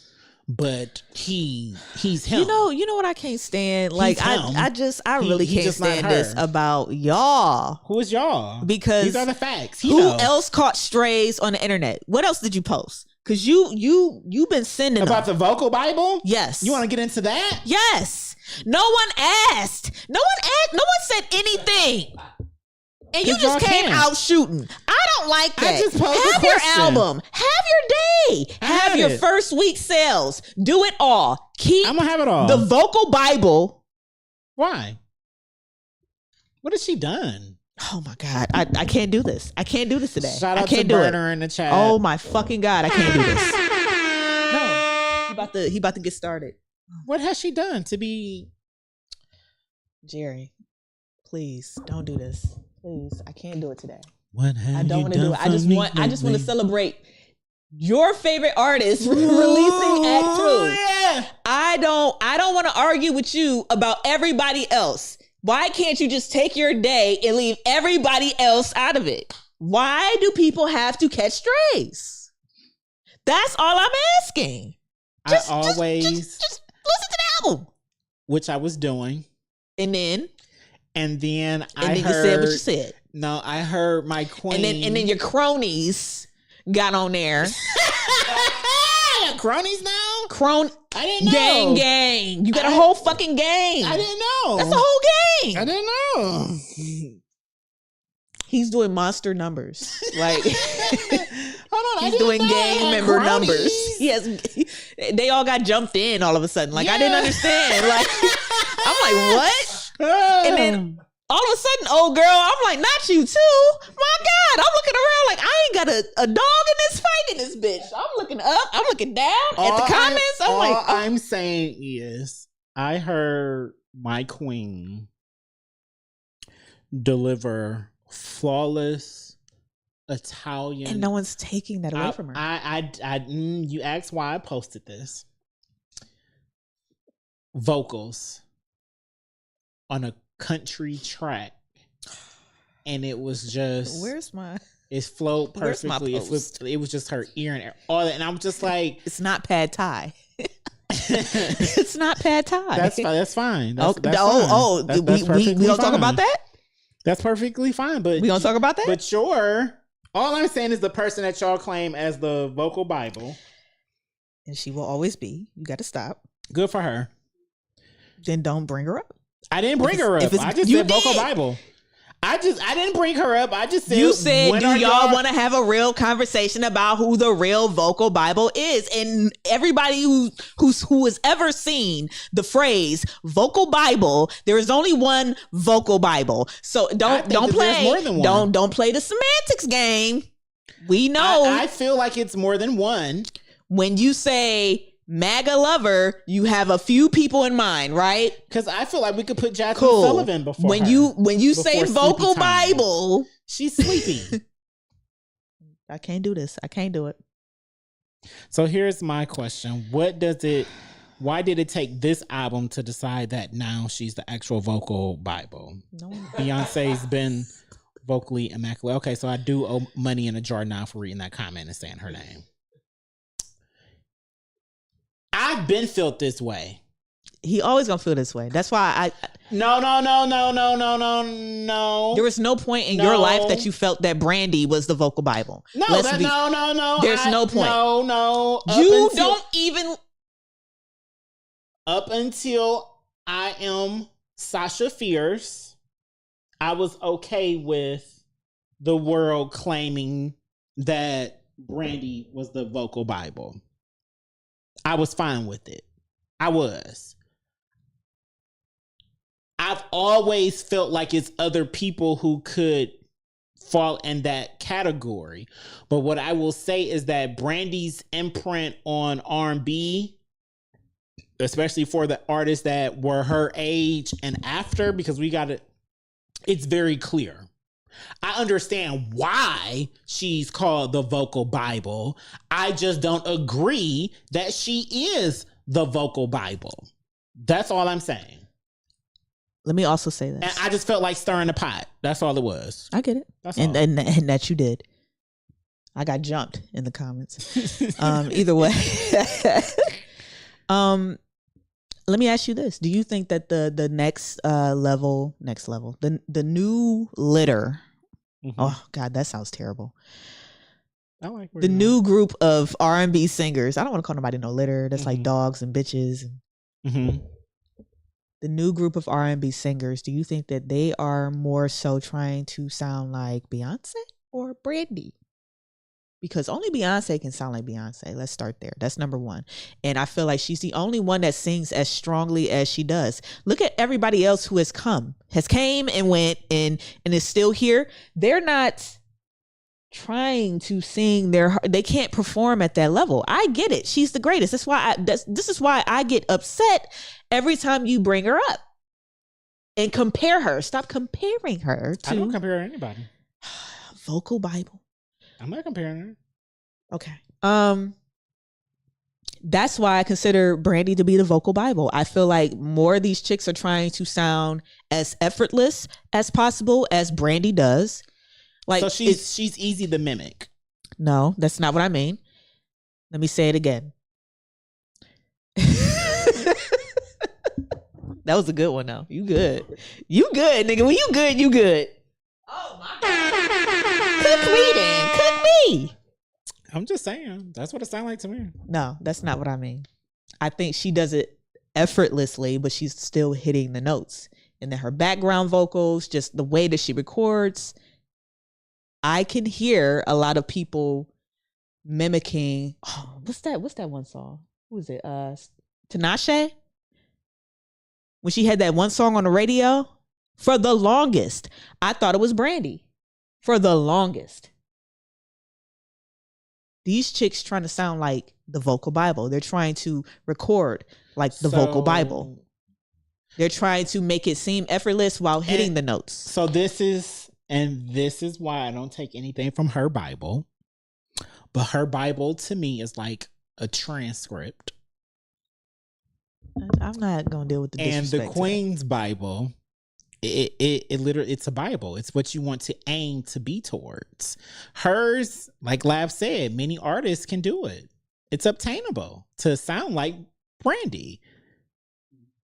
but he's him. You know what I can't stand? Like I really can't stand this about y'all. Who is y'all? Because these are the facts. Who else caught strays on the internet? What else did you post? Because you've been sending about them. The Vocal Bible. Yes. You want to get into that? Yes. No one asked. No one said anything. And you just came out shooting. I don't like that. I just posed Have your album. Have your day. Have your first week sales. Do it all. I'm gonna have it all. The Vocal Bible. Why? What has she done? Oh my God. I can't do this. I can't do this today. Shout out I can't to do Burner it. in the chat. Oh my fucking God. I can't do this. No. He about to get started. What has she done to be? Jerry, please don't do this. Please, I can't do it today. What have I don't want to do it. I just want to me? celebrate your favorite artist releasing Act 2. Yeah. I don't want to argue with you about everybody else. Why can't you just take your day and leave everybody else out of it? Why do people have to catch strays? That's all I'm asking. Just listen to the album. Which I was doing. And then I heard, you said what you said. No, I heard my queen. And then your cronies got on there. Cronies now? I didn't know. Gang. You got a whole fucking gang. I didn't know. That's a whole gang. I didn't know. He's doing monster numbers. Like, hold on, he's doing gang member numbers. Yes, they all got jumped in all of a sudden. Like, I didn't understand. Like, I'm like, what? And then all of a sudden, old girl, I'm like, not you too. My God, I'm looking around like I ain't got a dog in this fight in this bitch. I'm looking up, I'm looking down at the comments. I'm like, I'm saying is, I heard my queen deliver flawless Italian, and no one's taking that away from her. You asked why I posted this. Vocals on a country track, and it was just it flowed perfectly. It was just her ear and all that, and I'm just like, it's not pad thai. It's not pad thai. That's fine. That's fine. That's we don't talk about that. That's perfectly fine, but we don't talk about that. But sure, all I'm saying is the person that y'all claim as the Vocal Bible, and she will always be. You got to stop. Good for her. Then don't bring her up. I didn't bring her up. I just said Vocal Bible. I didn't bring her up. I just said, you said, do y'all want to have a real conversation about who the real Vocal Bible is? And everybody who has ever seen the phrase Vocal Bible, there is only one Vocal Bible. So don't play more than one. Don't play the semantics game. We know. I feel like it's more than one. When you say MAGA lover, you have a few people in mind, right? Because I feel like we could put Jasmine Sullivan before when you say Vocal Bible, she's sleepy. I can't do this. I can't do it. So here's my question. Why did it take this album to decide that now she's the actual vocal Bible? No. Beyonce's been vocally immaculate. Okay, so I do owe money in a jar now for reading that comment and saying her name. I've been felt this way. He always gonna feel this way. That's why No. there was no point in your life that you felt that Brandy was the vocal Bible. No. There's no point. No. You don't even. Up until I Am Sasha Fierce, I was okay with the world claiming that Brandy was the vocal Bible. I was fine with it. I was. I've always felt like it's other people who could fall in that category. But what I will say is that Brandy's imprint on R&B, especially for the artists that were her age and after, because it's very clear. I understand why she's called the vocal Bible. I just don't agree that she is the vocal Bible. That's all I'm saying. Let me also say this. And I just felt like stirring the pot. That's all it was. I get it. That's and all. And that you did. I got jumped in the comments. Either way. Let me ask you this. Do you think that the next level, the new litter, oh God, that sounds terrible. I like the new group of R&B singers. I don't want to call nobody no litter. That's like dogs and bitches. The new group of R&B singers, do you think that they are more so trying to sound like Beyonce or Brandy? Because only Beyonce can sound like Beyonce. Let's start there. That's number one. And I feel like she's the only one that sings as strongly as she does. Look at everybody else who has came and went and is still here. They're not trying to sing they can't perform at that level. I get it. She's the greatest. That's why this is why I get upset every time you bring her up and compare her. Stop comparing her to. I don't compare her to anybody. Vocal Bible. I'm not comparing her. Okay. That's why I consider Brandy to be the vocal Bible. I feel like more of these chicks are trying to sound as effortless as possible as Brandy does. Like, so she's easy to mimic. No, that's not what I mean. Let me say it again. That was a good one though. You good, nigga. When you good, you good. Oh my God. Cook me then. Cook me. I'm just saying. That's what it sounds like to me. No, that's not what I mean. I think she does it effortlessly, but she's still hitting the notes. And then her background vocals, just the way that she records, I can hear a lot of people mimicking. Oh, what's that one song? Who is it? Tinashe? When she had that one song on the radio, for the longest, I thought it was Brandy. For the longest. These chicks trying to sound like the vocal Bible. They're trying to record like the vocal Bible. They're trying to make it seem effortless while hitting the notes. So this is why I don't take anything from her Bible. But her Bible to me is like a transcript. I'm not gonna deal with the disrespect. And the Queen's Bible, it literally, it's a Bible. It's what you want to aim to be towards. Hers, like Lav said, many artists can do it. It's obtainable to sound like Brandy.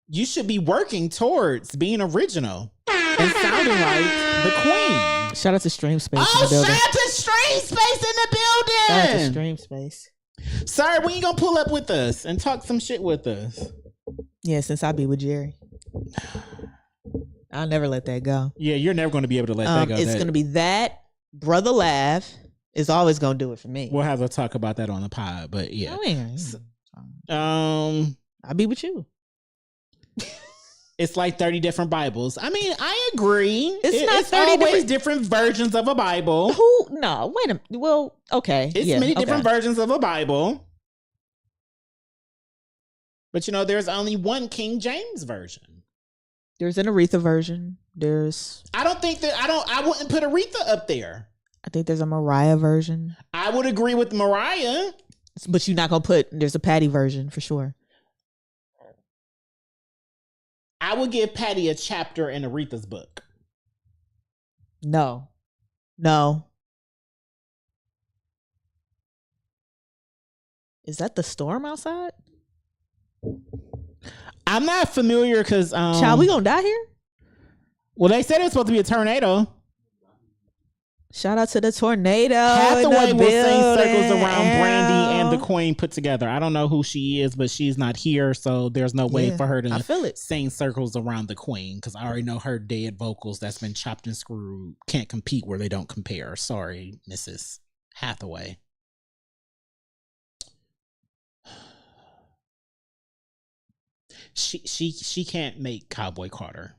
You should be working towards being original and sounding like the Queen. Shout out to Stream Space in the building. Shout out to Stream Space in the building. Shout out to Stream Space. Sir, when you gonna pull up with us and talk some shit with us? Yeah, since I be with Jerry. I'll never let that go. Yeah, you're never gonna be able to let that go. It's gonna be that. Brother Lav is always gonna do it for me. We'll have to talk about that on the pod, but yeah. I'll be with you. It's like 30 different Bibles. I mean, I agree. It's 30 always different versions of a Bible. No, wait a minute. Well, okay. It's many different versions of a Bible. But there's only one King James version. There's an Aretha version. I wouldn't put Aretha up there. I think there's a Mariah version. I would agree with Mariah. But you're not gonna put. There's a Patty version for sure. I would give Patty a chapter in Aretha's book. No. Is that the storm outside? I'm not familiar because Child, we gonna die here? well, they said it was supposed to be a tornado. Shout out to the tornado. Hathaway in the will sing circles building. around Brandy and the Queen put together. I don't know who she is, but she's not here, so there's no way Yeah, for her to I feel it. sing circles around the Queen because I already know her dead vocals that's been chopped and screwed can't compete where they don't compare. Sorry, Mrs. Hathaway. She can't make Cowboy Carter.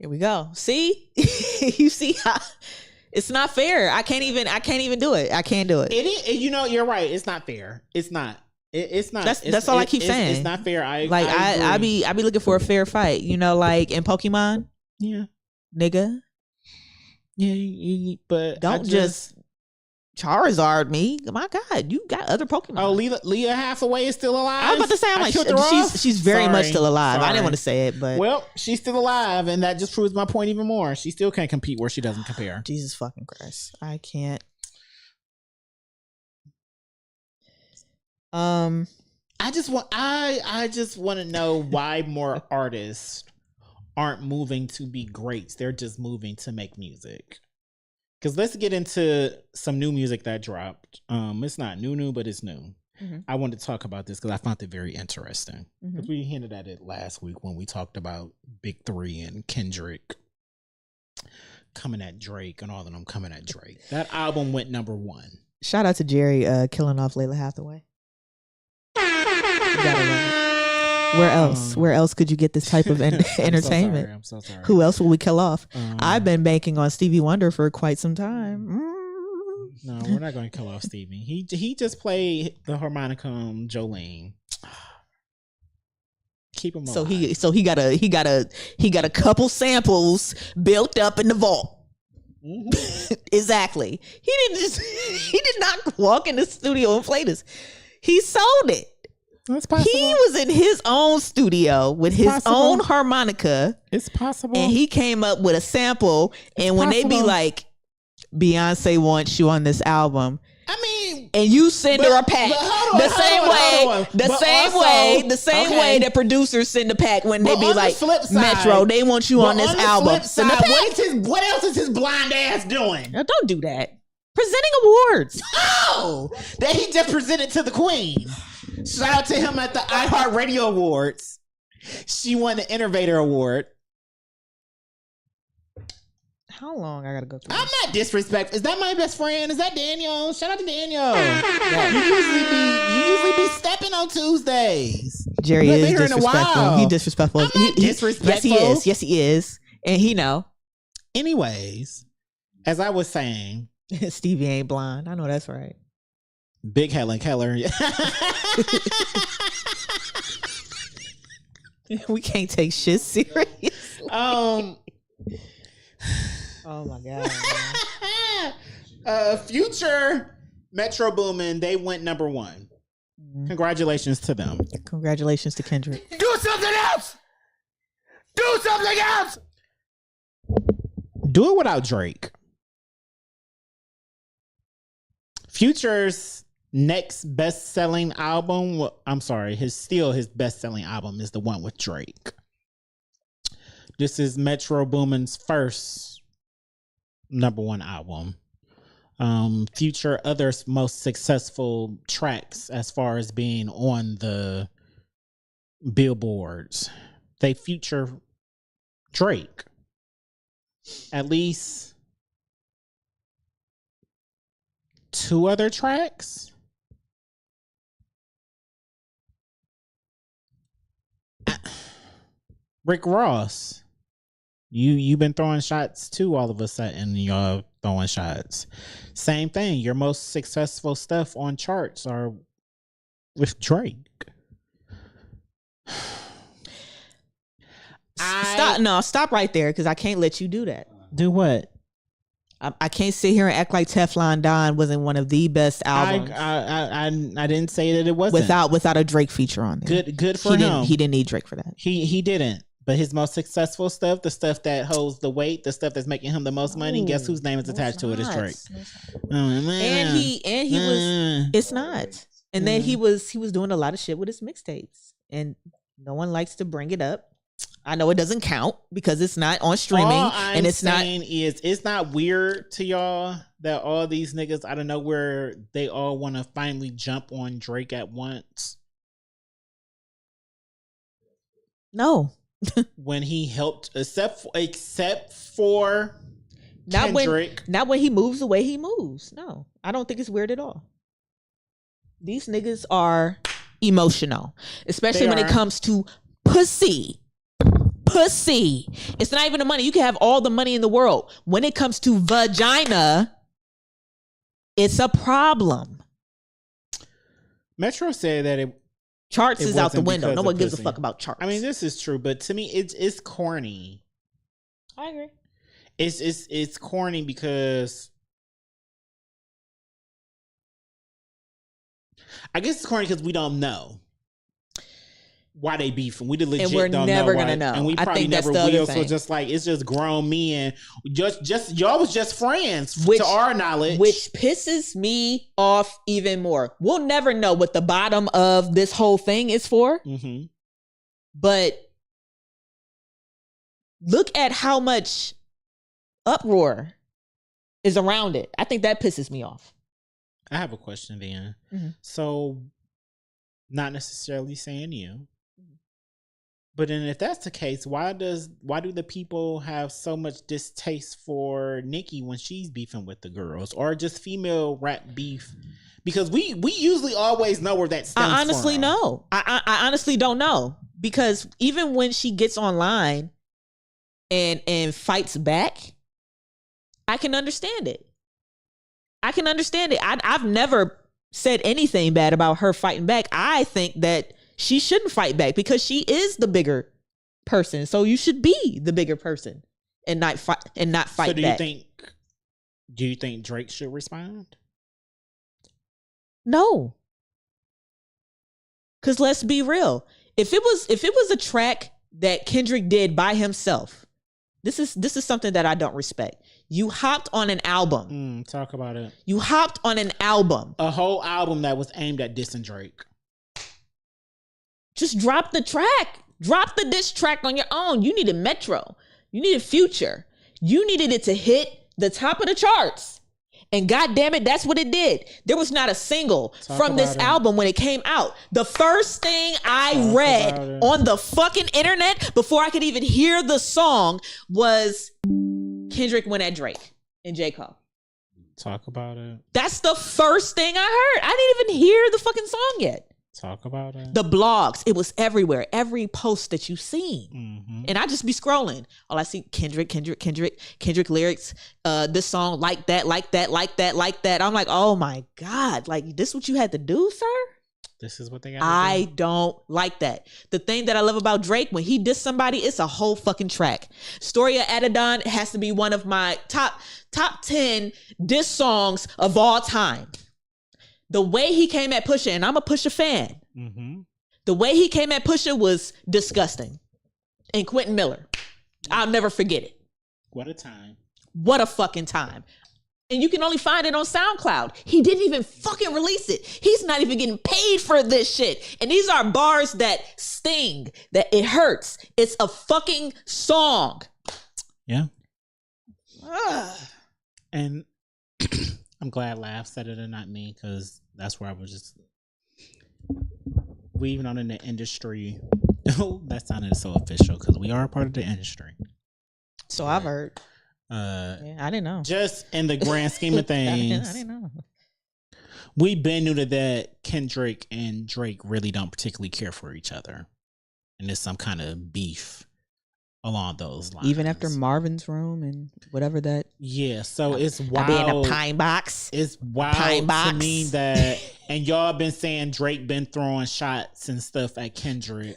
Here we go. See? You see how it's not fair. I can't even do it. I can't do it. It is, you know, you're right. It's not fair. It's not. It's not. That's all I keep saying. It's not fair. I be looking for a fair fight. You know, like in Pokemon. Yeah, nigga. Yeah, but don't just Charizard me. My God, you got other Pokemon. Oh, Leah Hathaway is still alive. I was about to say, I'm like, she's very much still alive. I didn't want to say it, but well, she's still alive, and that just proves my point even more. She still can't compete where she doesn't compare. Jesus fucking Christ, I can't. I just want to know why more artists aren't moving to be greats. They're just moving to make music. Because let's get into some new music that dropped. It's not new, but it's new. Mm-hmm. I wanted to talk about this because I found it very interesting. Because we hinted at it last week when we talked about Big 3 and Kendrick coming at Drake and all of them coming at Drake. That album went number 1. Shout out to Jerry killing off Layla Hathaway. Where else could you get this type of entertainment? I'm so sorry. Who else will we kill off? I've been banking on Stevie Wonder for quite some time. No, we're not going to kill off Stevie. He just played the harmonica on Jolene. Keep him alive. So he got a couple samples built up in the vault. Mm-hmm. Exactly. He did not walk in the studio and play this. He sold it. It's possible. He was in his own studio with his own harmonica. It's possible. And he came up with a sample. And when they be like, Beyonce wants you on this album. I mean, and you send her a pack the same way that producers send a pack when they be like, Metro, they want you on this album. Side, what else is his blind ass doing? Now, don't do that. Presenting awards. Oh, that he just presented to the Queen. Shout out to him at the iHeartRadio Awards. She won the Innovator Award. How long I gotta go through? I'm not disrespectful. Is that my best friend? Is that Daniel? Shout out to Daniel. You usually be stepping on Tuesdays. Jerry is disrespectful. He disrespectful. I'm not disrespectful. Yes, he is. Yes, he is. And he know. Anyways, as I was saying, Stevie ain't blind. I know that's right. Big Helen Keller. We can't take shit seriously. Oh my God. Future, Metro Boomin, they went number 1. Congratulations to them. Congratulations to Kendrick. Do something else. Do something else. Do it without Drake. Future's next best-selling album, his best-selling album is the one with Drake. This is Metro Boomin's first number 1 album. Future other most successful tracks as far as being on the billboards, they feature Drake. At least 2 other tracks. Rick Ross, you've been throwing shots too. All of a sudden, you're throwing shots. Same thing. Your most successful stuff on charts are with Drake. Stop right there because I can't let you do that. Do what? I can't sit here and act like Teflon Don wasn't one of the best albums. I didn't say that it wasn't without a Drake feature on there. Good for him. He didn't need Drake for that. He didn't. But his most successful stuff, the stuff that holds the weight, the stuff that's making him the most money, guess whose name is attached to it is Drake. And he was. It's not. And then he was doing a lot of shit with his mixtapes, and no one likes to bring it up. I know it doesn't count because it's not on streaming, and it's not. It's not weird to y'all that all these niggas out of nowhere they all want to finally jump on Drake at once. No. When he helped, except for Kendrick. Not when he moves the way he moves. No, I don't think it's weird at all. These niggas are emotional, especially when it comes to pussy. Pussy. It's not even the money. You can have all the money in the world. When it comes to vagina, it's a problem. Metro said that Charts is out the window. No one gives a fuck about charts. I mean, this is true, but to me, it's corny. I agree. It's corny because I guess it's corny because we don't know why they beefing. We legit and we're don't never know gonna know. And we probably never will. So just like it's just grown men. Just y'all was just friends to our knowledge. Which pisses me off even more. We'll never know what the bottom of this whole thing is for. Mm-hmm. But look at how much uproar is around it. I think that pisses me off. I have a question then. Mm-hmm. So not necessarily saying you. But then if that's the case, why do the people have so much distaste for Nicki when she's beefing with the girls or just female rap beef? Because we usually always know where that stems from. I honestly know. I honestly don't know. Because even when she gets online and fights back, I can understand it. I've never said anything bad about her fighting back. I think that she shouldn't fight back because she is the bigger person. So you should be the bigger person and not fight so back. Do you think Drake should respond? No. Cause let's be real. If it was a track that Kendrick did by himself, this is something that I don't respect. You hopped on an album. Talk about it. You hopped on an album. A whole album that was aimed at dissing Drake. Just drop the track. Drop the diss track on your own. You needed Metro. You needed Future. You needed it to hit the top of the charts. And God damn it, that's what it did. There was not a single from this album when it came out. The first thing I read on the fucking internet before I could even hear the song was Kendrick went at Drake and J. Cole. Talk about it. That's the first thing I heard. I didn't even hear the fucking song yet. Talk about it. The blogs, it was everywhere. Every post that you seen. Mm-hmm. And I just be scrolling. All I see, Kendrick lyrics, this song, like that. I'm like, oh my God. Like, this what you had to do, sir? This is what they got. I don't like that. The thing that I love about Drake, when he diss somebody, it's a whole fucking track. Story of Adidon has to be one of my top 10 diss songs of all time. The way he came at Pusha, and I'm a Pusha fan. Mm-hmm. The way he came at Pusha was disgusting. And Quentin Miller, I'll never forget it. What a time. What a fucking time. And you can only find it on SoundCloud. He didn't even fucking release it. He's not even getting paid for this shit. And these are bars that sting, that it hurts. It's a fucking song. Yeah. And I'm glad Laugh said it and not me, because that's where I was just weaving on in the industry. Oh, that sounded so official because we are a part of the industry. So I've heard. Yeah, I didn't know. Just in the grand scheme of things, I didn't know. We've been knew that Kendrick and Drake really don't particularly care for each other, and there's some kind of beef along those lines. Even after Marvin's Room and whatever that. Yeah, so it's wild. Be in a pine box. It's wild to me that, and y'all been saying Drake been throwing shots and stuff at Kendrick.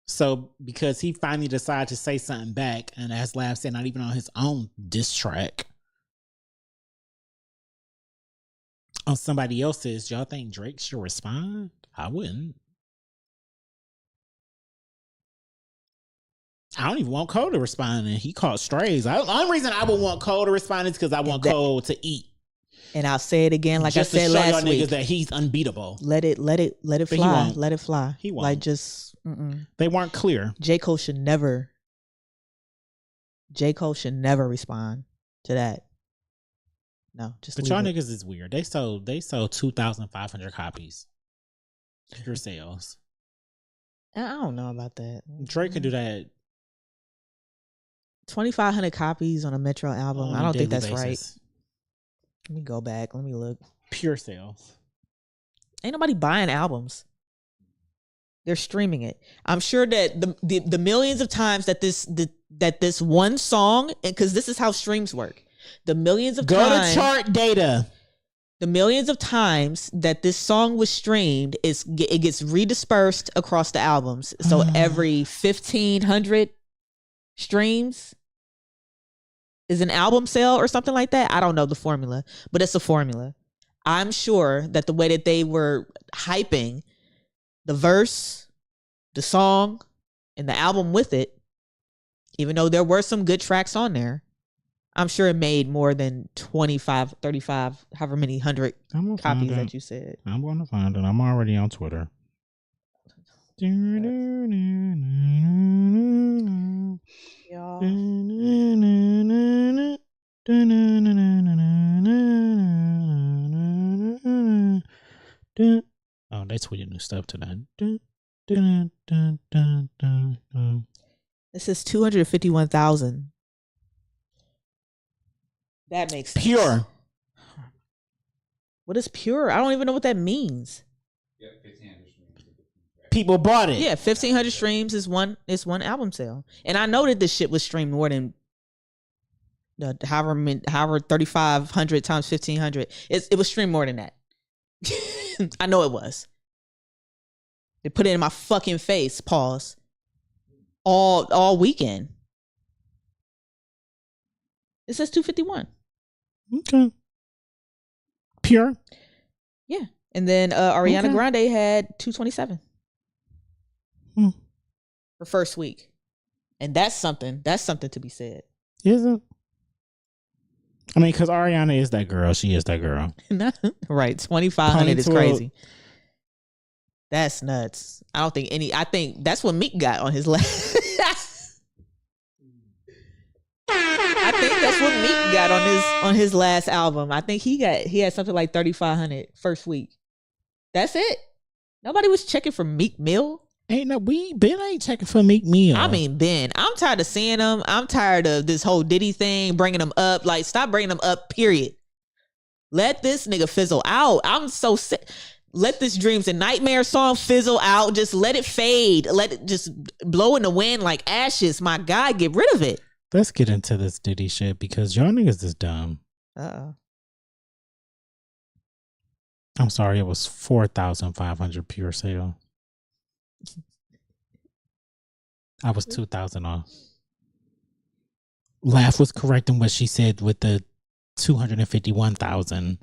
So because he finally decided to say something back, and as Lav said, not even on his own diss track, On somebody else's, y'all think Drake should respond? I wouldn't. I don't even want Cole to respond, and he called strays. The only reason I would want Cole to respond is because I want Cole to eat. And I'll say it again, like just I said to show last y'all week, niggas that he's unbeatable. let it fly. Let it fly. He won't. Like just They weren't clear. J. Cole should never respond to that. No, just. But y'all niggas is weird. They sold 2,500 copies. Pure sales. I don't know about that. Drake can do that. 2,500 copies on a Metro album. I don't think that's right. Let me go back. Let me look. Pure sales. Ain't nobody buying albums. They're streaming it. I'm sure that the millions of times that this one song, and because this is how streams work, the millions of go times, to chart data. The millions of times that this song was streamed, it gets redispersed across the albums. So every 1,500 streams is an album sale or something like that. I don't know the formula, but it's a formula. I'm sure that the way that they were hyping the verse, the song, and the album with it, even though there were some good tracks on there, I'm sure it made more than 25, 35, however many hundred copies that you said. I'm going to find it. I'm already on Twitter. Y'all. Oh, they tweeted new stuff today. This is 251,000. That makes sense. Pure. What is pure? I don't even know what that means. Yeah, 1,500 streams. People bought it. Yeah, 1,500 streams is one album sale. And I know that this shit was streamed more than however 3,500 times 1,500. It was streamed more than that. I know it was. They put it in my fucking face. Pause. All weekend. It says 251. Okay. Pure. Yeah. And then Ariana Grande had 227 for first week. And that's something to be said. Is it? I mean, because Ariana is that girl. She is that girl. Right. 2,500 is crazy. That's nuts. I think that's what Meek got on his last. I think that's what Meek got on his last album. I think he had something like 3,500 first week. That's it. Nobody was checking for Meek Mill. Ben ain't checking for Meek Mill. I mean, Ben, I'm tired of seeing him. I'm tired of this whole Diddy thing, bringing him up. Like, stop bringing him up, period. Let this nigga fizzle out. I'm so sick. Let this Dreams and Nightmares song fizzle out. Just let it fade. Let it just blow in the wind like ashes. My God, get rid of it. Let's get into this Diddy shit because y'all niggas is dumb. Uh-oh. I'm sorry, it was 4,500 pure sale. I was 2,000 off. Laugh was correct in what she said with the 251,000.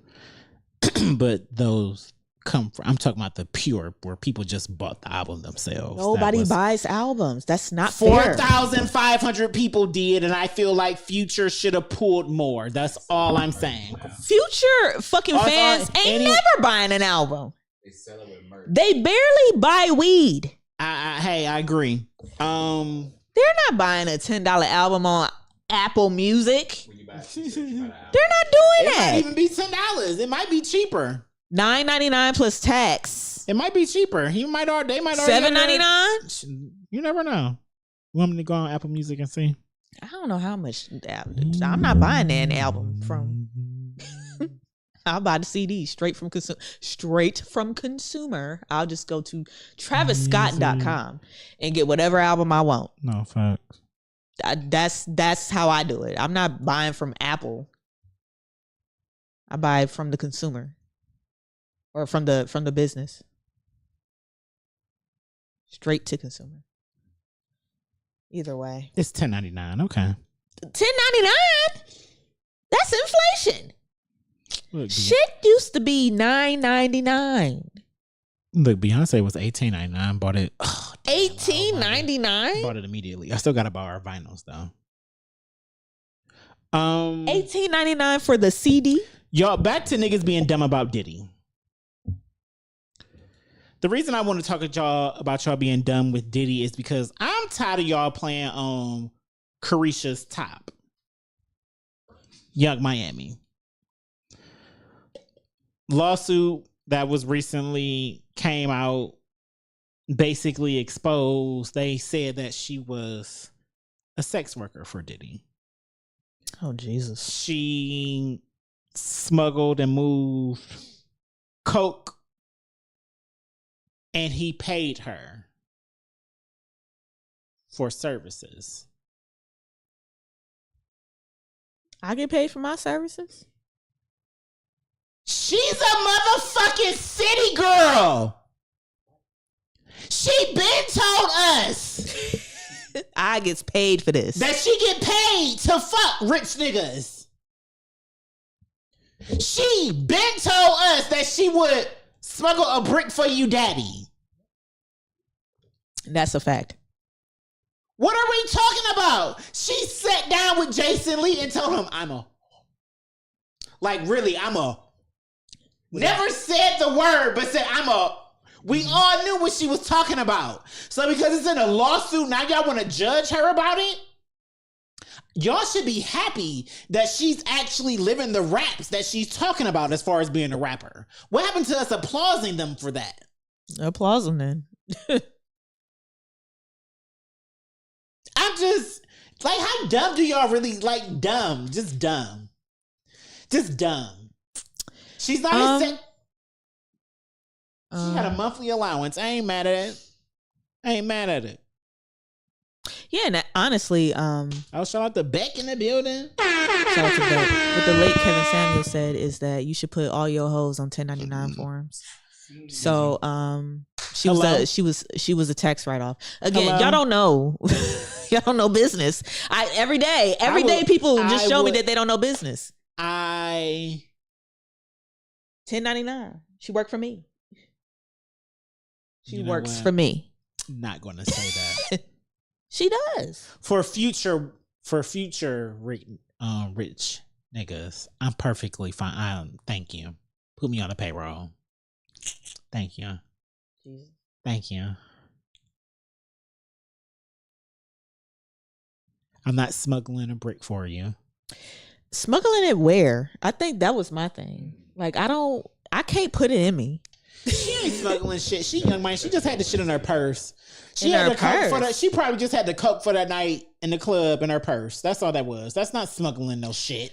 But those come from, I'm talking about the pure where people just bought the album themselves. Nobody buys albums. That's not fair. 4,500 people did, and I feel like Future should have pulled more. That's all I'm saying. Future fucking fans ain't never buying an album. They sell it with merch. They barely buy weed. Hey, I agree. They're not buying a $10 album on Apple Music. When you buy a t-shirt, you buy the album. They're not doing It that. might even be $10. It might be cheaper. $9.99 plus tax. It might be cheaper. They might already $7.99. You never know. You want me to go on Apple Music and see? I don't know how much. I'm not buying that album from. I'll buy the CD straight from consumer. I'll just go to TravisScott.com and get whatever album I want. No facts. That's how I do it. I'm not buying from Apple. I buy from the consumer or from the business. Straight to consumer. Either way. It's $10.99. Okay. $10.99? That's inflation. Look, Shit used to be $9.99. Look, Beyonce was $18.99. Bought it. $18.99. Bought it immediately. I still gotta buy our vinyls though. $18.99 for the CD. Y'all, back to niggas being dumb about Diddy. The reason I want to talk to y'all about y'all being dumb with Diddy is because I'm tired of y'all playing Carisha's Top. Young Miami. Lawsuit that was recently came out basically exposed. They said that she was a sex worker for Diddy. Oh, Jesus. She smuggled and moved coke, and he paid her for services. I get paid for my services? She's a motherfucking city girl. She been told us I gets paid for this. that she get paid to fuck rich niggas. She been told us that she would smuggle a brick for you, daddy. That's a fact. What are we talking about? She sat down with Jason Lee and told him, never said the word, but said, we all knew what she was talking about. So because it's in a lawsuit, now y'all want to judge her about it? Y'all should be happy that she's actually living the raps that she's talking about as far as being a rapper. What happened to us applauding them for that? Applause them then. I'm just, like, how dumb do y'all really, like, dumb? Just dumb. Just dumb. She's not she got a monthly allowance. I ain't mad at it. Yeah, and honestly, I'll shout out to Beck in the building. shout out to Beck. What the late Kevin Samuel said is that you should put all your hoes on 1099 forms. So she was a tax write-off. Again, Hello? y'all don't know. Y'all don't know business. Every day people just show me that they don't know business. 1099. She worked for me. She works for me. Not going to say that. She does. For future rich niggas, I'm perfectly fine. Thank you. Put me on the payroll. Thank you. Jesus. Thank you. I'm not smuggling a brick for you. Smuggling it where? I think that was my thing. Like, I can't put it in me. She ain't smuggling shit. She young man. She just had the shit in her purse. She In had her the coke for purse? that. She probably just had the coke for that night in the club in her purse. That's all that was. That's not smuggling no shit.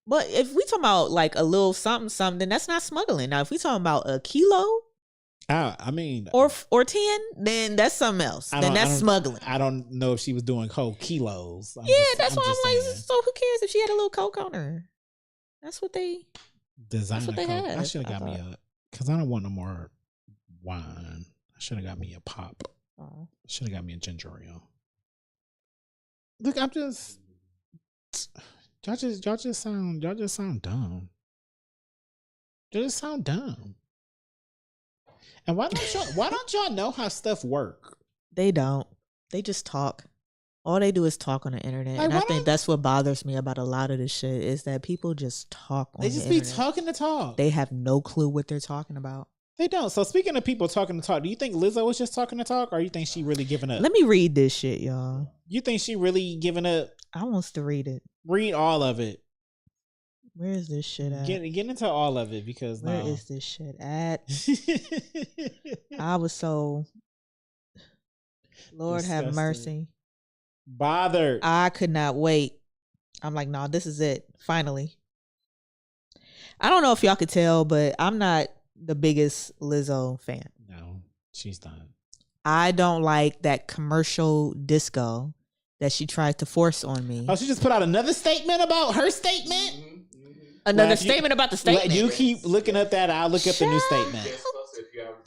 But if we talking about like a little something, then that's not smuggling. Now, if we talking about a kilo I mean, or 10, then that's something else. Then that's smuggling. I don't know if she was doing whole kilos. That's why I'm like, saying. so who cares if she had a little coke on her? That's what they. Designer what they coke. had, I should have got me thought. because I don't want no more wine. I should have got me a pop. Oh. Should have got me a ginger ale. Look, I'm just y'all just sound dumb. Y'all just sound dumb. And why don't y'all know how stuff work? They don't. They just talk. All they do is talk on the internet. Like, And I why think don't- that's what bothers me about a lot of this shit is that people just talk on They the just be internet. talking to talk. They have no clue what they're talking about. They don't. So speaking of people talking to talk, do you think Lizzo was just talking to talk, or you think she really giving up? Let me read this shit, y'all. You think she really giving up? I wants to read it. Read all of it. Where is this shit at? Get into all of it because Where no. is this shit at? I was so Lord have Disgusting. mercy. Bothered. I could not wait. I'm like, nah, this is it. Finally. I don't know if y'all could tell, but I'm not the biggest Lizzo fan. No, she's not. I don't like that commercial disco that she tried to force on me. Oh, she just put out another statement about her statement. Another Well, if you- statement about the statement. You keep looking up that. I'll look up the new Shut statement.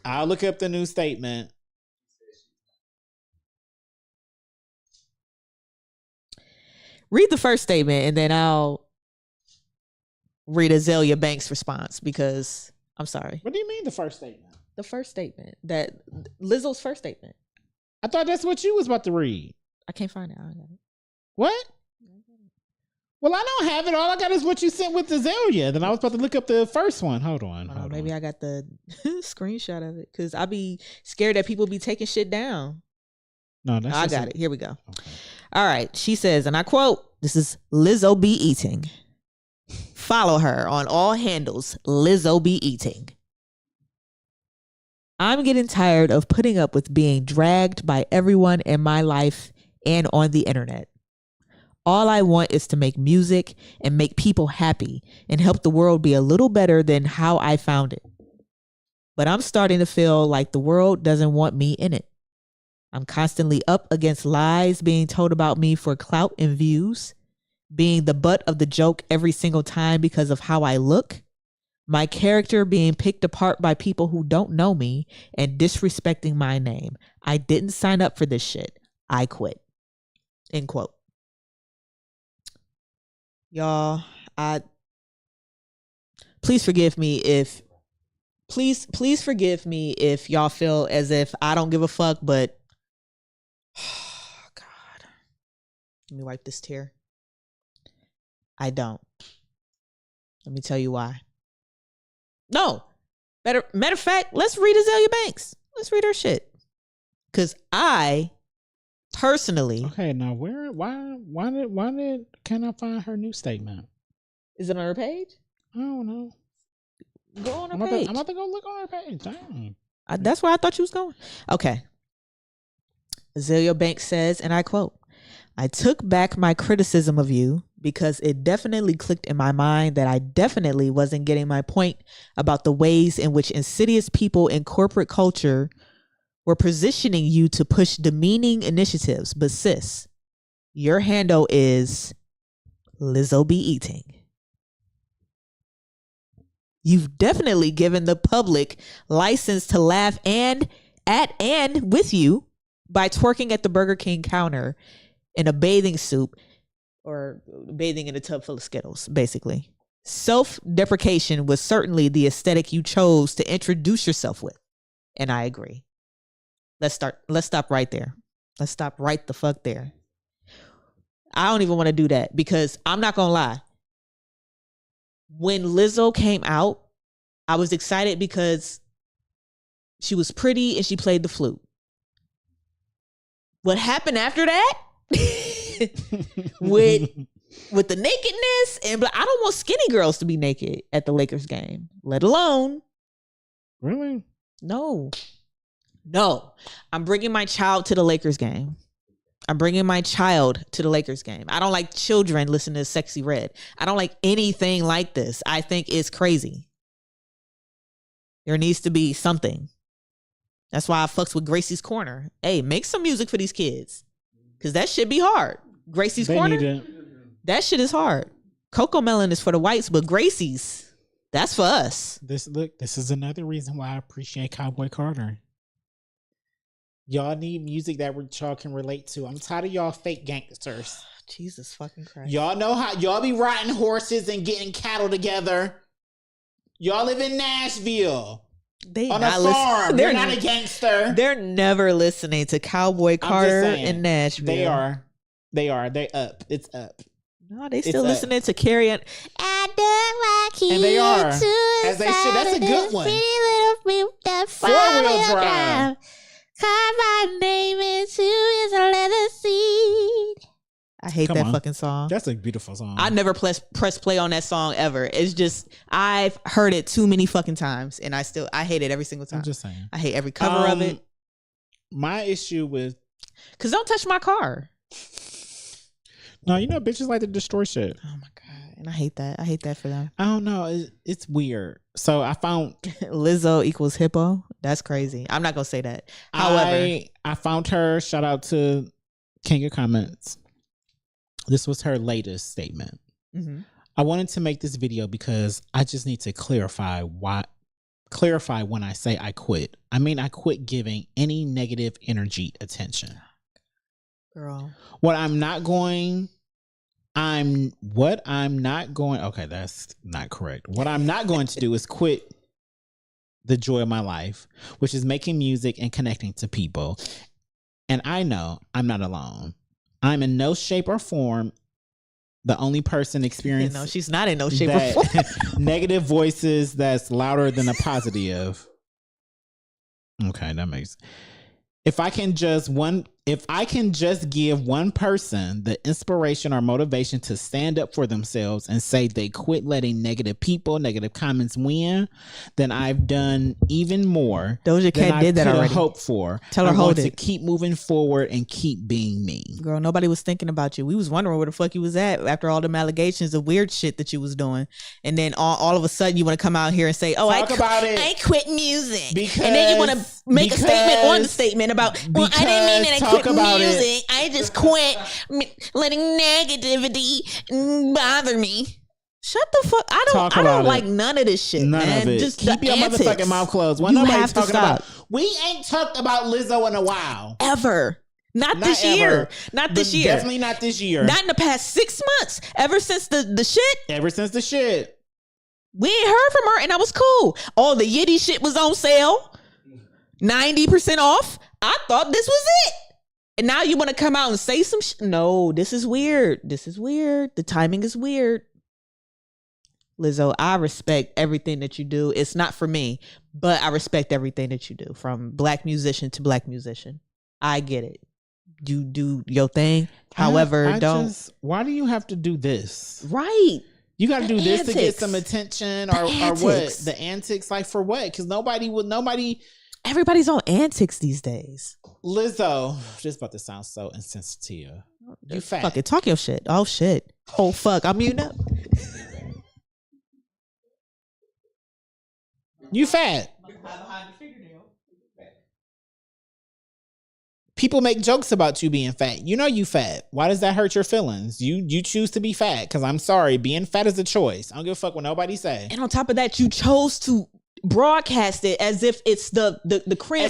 I'll look up the new statement. Read the first statement and then I'll read Azalea Banks' response because I'm sorry. What do you mean the first statement? The first statement that Lizzo's first statement. I thought that's what you was about to read. I can't find it. I don't got it. What? Well, I don't have it. All I got is what you sent with Azalea. Then I was about to look up the first one. Hold on. Maybe I got the screenshot of it because I be scared that people be taking shit down. No, that's I got it. Here we go. Okay. All right. She says, and I quote, this is Lizzo be eating. Follow her on all handles, Lizzo be eating. I'm getting tired of putting up with being dragged by everyone in my life and on the internet. All I want is to make music and make people happy and help the world be a little better than how I found it. But I'm starting to feel like the world doesn't want me in it. I'm constantly up against lies being told about me for clout and views, being the butt of the joke every single time because of how I look, my character being picked apart by people who don't know me and disrespecting my name. I didn't sign up for this shit. I quit. End quote. Y'all, please forgive me if y'all feel as if I don't give a fuck, but oh God. Let me wipe this tear. I don't. Let me tell you why. No. Matter of fact, let's read Azalea Banks. Let's read her shit. Cause I personally. Okay, now why can I find her new statement? Is it on her page? I don't know. Go on her page. I'm about to go look on her page. Dang. That's where I thought you was going. Okay. Azalea Banks says, and I quote, I took back my criticism of you because it definitely clicked in my mind that I definitely wasn't getting my point about the ways in which insidious people in corporate culture were positioning you to push demeaning initiatives. But sis, your handle is Lizzo be eating. You've definitely given the public license to laugh and with you by twerking at the Burger King counter in a bathing suit or bathing in a tub full of Skittles, basically. Self-deprecation was certainly the aesthetic you chose to introduce yourself with. And I agree. Let's stop right there. Let's stop right the fuck there. I don't even want to do that because I'm not going to lie. When Lizzo came out, I was excited because she was pretty and she played the flute. What happened after that? with the nakedness and I don't want skinny girls to be naked at the Lakers game, let alone. Really? No. I'm bringing my child to the Lakers game. I don't like children listening to Sexy Red. I don't like anything like this. I think it's crazy. There needs to be something. That's why I fucks with Gracie's Corner. Hey, make some music for these kids. Because that shit be hard. Gracie's Corner, that shit is hard. Coco Melon is for the whites, but Gracie's, that's for us. This is another reason why I appreciate Cowboy Carter. Y'all need music that y'all can relate to. I'm tired of y'all fake gangsters. Jesus fucking Christ. Y'all know how y'all be riding horses and getting cattle together. Y'all live in Nashville. They on a farm. They're not a gangster. They're never listening to Cowboy Carter in Nashville. They are. They up. It's up. No, they still listening to Carrie and they are. As they should. That's a good one. 4-wheel drive. Carve my name into his leather seat. I hate that fucking song. That's a beautiful song. I never press play on that song ever. It's just I've heard it too many fucking times, and I hate it every single time. I'm just saying. I hate every cover of it. My issue with, cause don't touch my car. No, you know, bitches like to destroy shit. Oh my god, and I hate that. I hate that for them. I don't know. It's weird. So I found Lizzo equals hippo. That's crazy. I'm not gonna say that. However, I found her. Shout out to King of Comments. This was her latest statement. Mm-hmm. I wanted to make this video because I just need to clarify when I say I quit. I mean, I quit giving any negative energy attention. Girl. What I'm not going Okay, that's not correct. What I'm not going to do is quit the joy of my life, which is making music and connecting to people. And I know I'm not alone. I'm in no shape or form the only person experiencing. No, she's not in no shape or form. Negative voices that's louder than a positive. Okay, that makes. If I can just give one person the inspiration or motivation to stand up for themselves and say they quit letting negative people, negative comments win, then I've done even more. Doja Cat did that already. Hope for. Tell her hold it. To keep moving forward and keep being me. Girl, nobody was thinking about you. We was wondering where the fuck you was at after all them allegations of weird shit that you was doing, and then all of a sudden you want to come out here and say, "Oh, I quit music," and then you want to make a statement on the statement about, "Well, I didn't mean that I quit music. I just quit letting negativity bother me." Shut the fuck! I don't like none of this shit. None man. of it. Just keep your antics. Motherfucking mouth closed. You have to stop. We ain't talked about Lizzo in a while. Ever. Not this ever. year. Not this year. Definitely not this year. Not in the past 6 months. Ever since the shit. Ever since the shit. We ain't heard from her, and that was cool. All the Yiddy shit was on sale. 90% off. I thought this was it. And now you want to come out and say some shit? No, this is weird. This is weird. The timing is weird. Lizzo, I respect everything that you do. It's not for me, but I respect everything that you do, from black musician to black musician. I get it. You do your thing. However, why do you have to do this? Right. You got to do this to get some attention or what? The antics, like for what? Because nobody. Everybody's on antics these days. Lizzo, just about to sound so insensitive. You fat. Fuck it. Talk your shit. Oh shit. Oh fuck. I'm muting up. You fat. People make jokes about you being fat. You know you fat. Why does that hurt your feelings? You choose to be fat, because I'm sorry, being fat is a choice. I don't give a fuck what nobody say. And on top of that, you chose to broadcast it as if it's the creme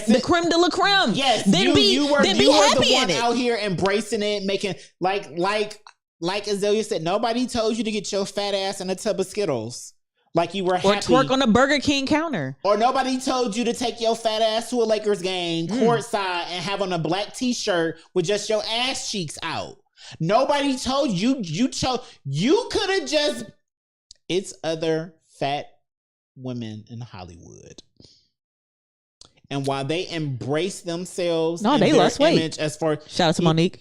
de la creme. Yes, then you were happy the one in it. out here embracing it, making like Azalea said. Nobody told you to get your fat ass in a tub of Skittles. Like you were happy. Or twerk on a Burger King counter. Or nobody told you to take your fat ass to a Lakers game courtside and have on a black t-shirt with just your ass cheeks out. Nobody told you. You could have just. It's other fat women in Hollywood. And while they embrace themselves, they lost weight. Shout out to Monique.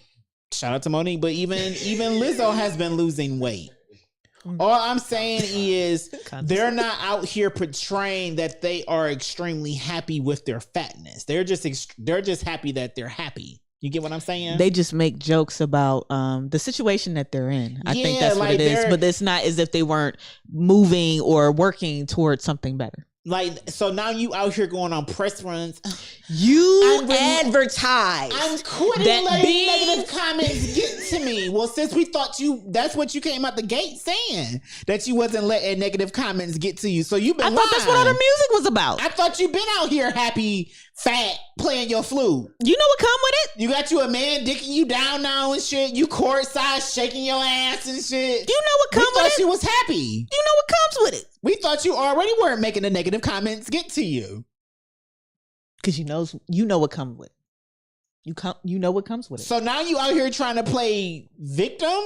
Shout out to Monique. But even Lizzo has been losing weight. All I'm saying is they're not out here portraying that they are extremely happy with their fatness. They're just happy that they're happy. You get what I'm saying? They just make jokes about the situation that they're in. I think that's what it is. But it's not as if they weren't moving or working towards something better. Like, so now you out here going on press runs. You advertise. I'm quitting letting negative comments get to me. Well, since we thought that's what you came out the gate saying, that you wasn't letting negative comments get to you. So you've been I thought that's what all the music was about. I thought you've been out here happy, fat, playing your flute. You know what come with it? You got you a man dicking you down now and shit. You courtside shaking your ass and shit. You know what come with it? We thought you was happy. You know what comes with it? We thought you already weren't making the negative comments get to you. Because you know what comes with it. You know what comes with it. So now you out here trying to play victim?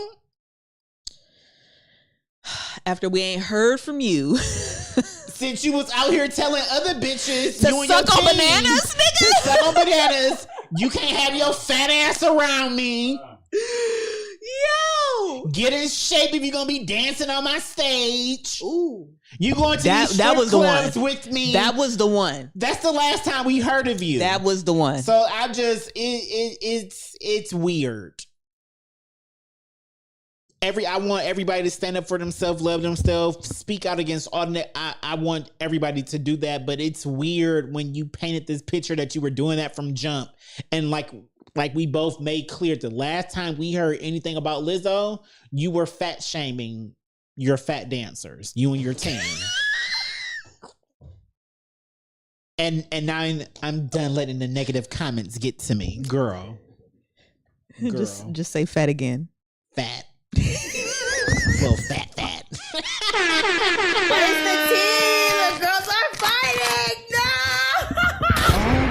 After we ain't heard from you. Since you was out here telling other bitches to suck on bananas, nigga. To suck on bananas. You can't have your fat ass around me. Yo, get in shape if you're gonna be dancing on my stage. Ooh, you going to these strip clubs with me? That was the one. That's the last time we heard of you. That was the one. So I just it's weird. I want everybody to stand up for themselves, love themselves, speak out against all that. I want everybody to do that, but it's weird when you painted this picture that you were doing that from jump, and like we both made clear, the last time we heard anything about Lizzo, you were fat shaming your fat dancers, you and your team. and now I'm done letting the negative comments get to me, girl. Just say fat again. Fat. Little fat. But it's the team. The girls are fighting. No. Oh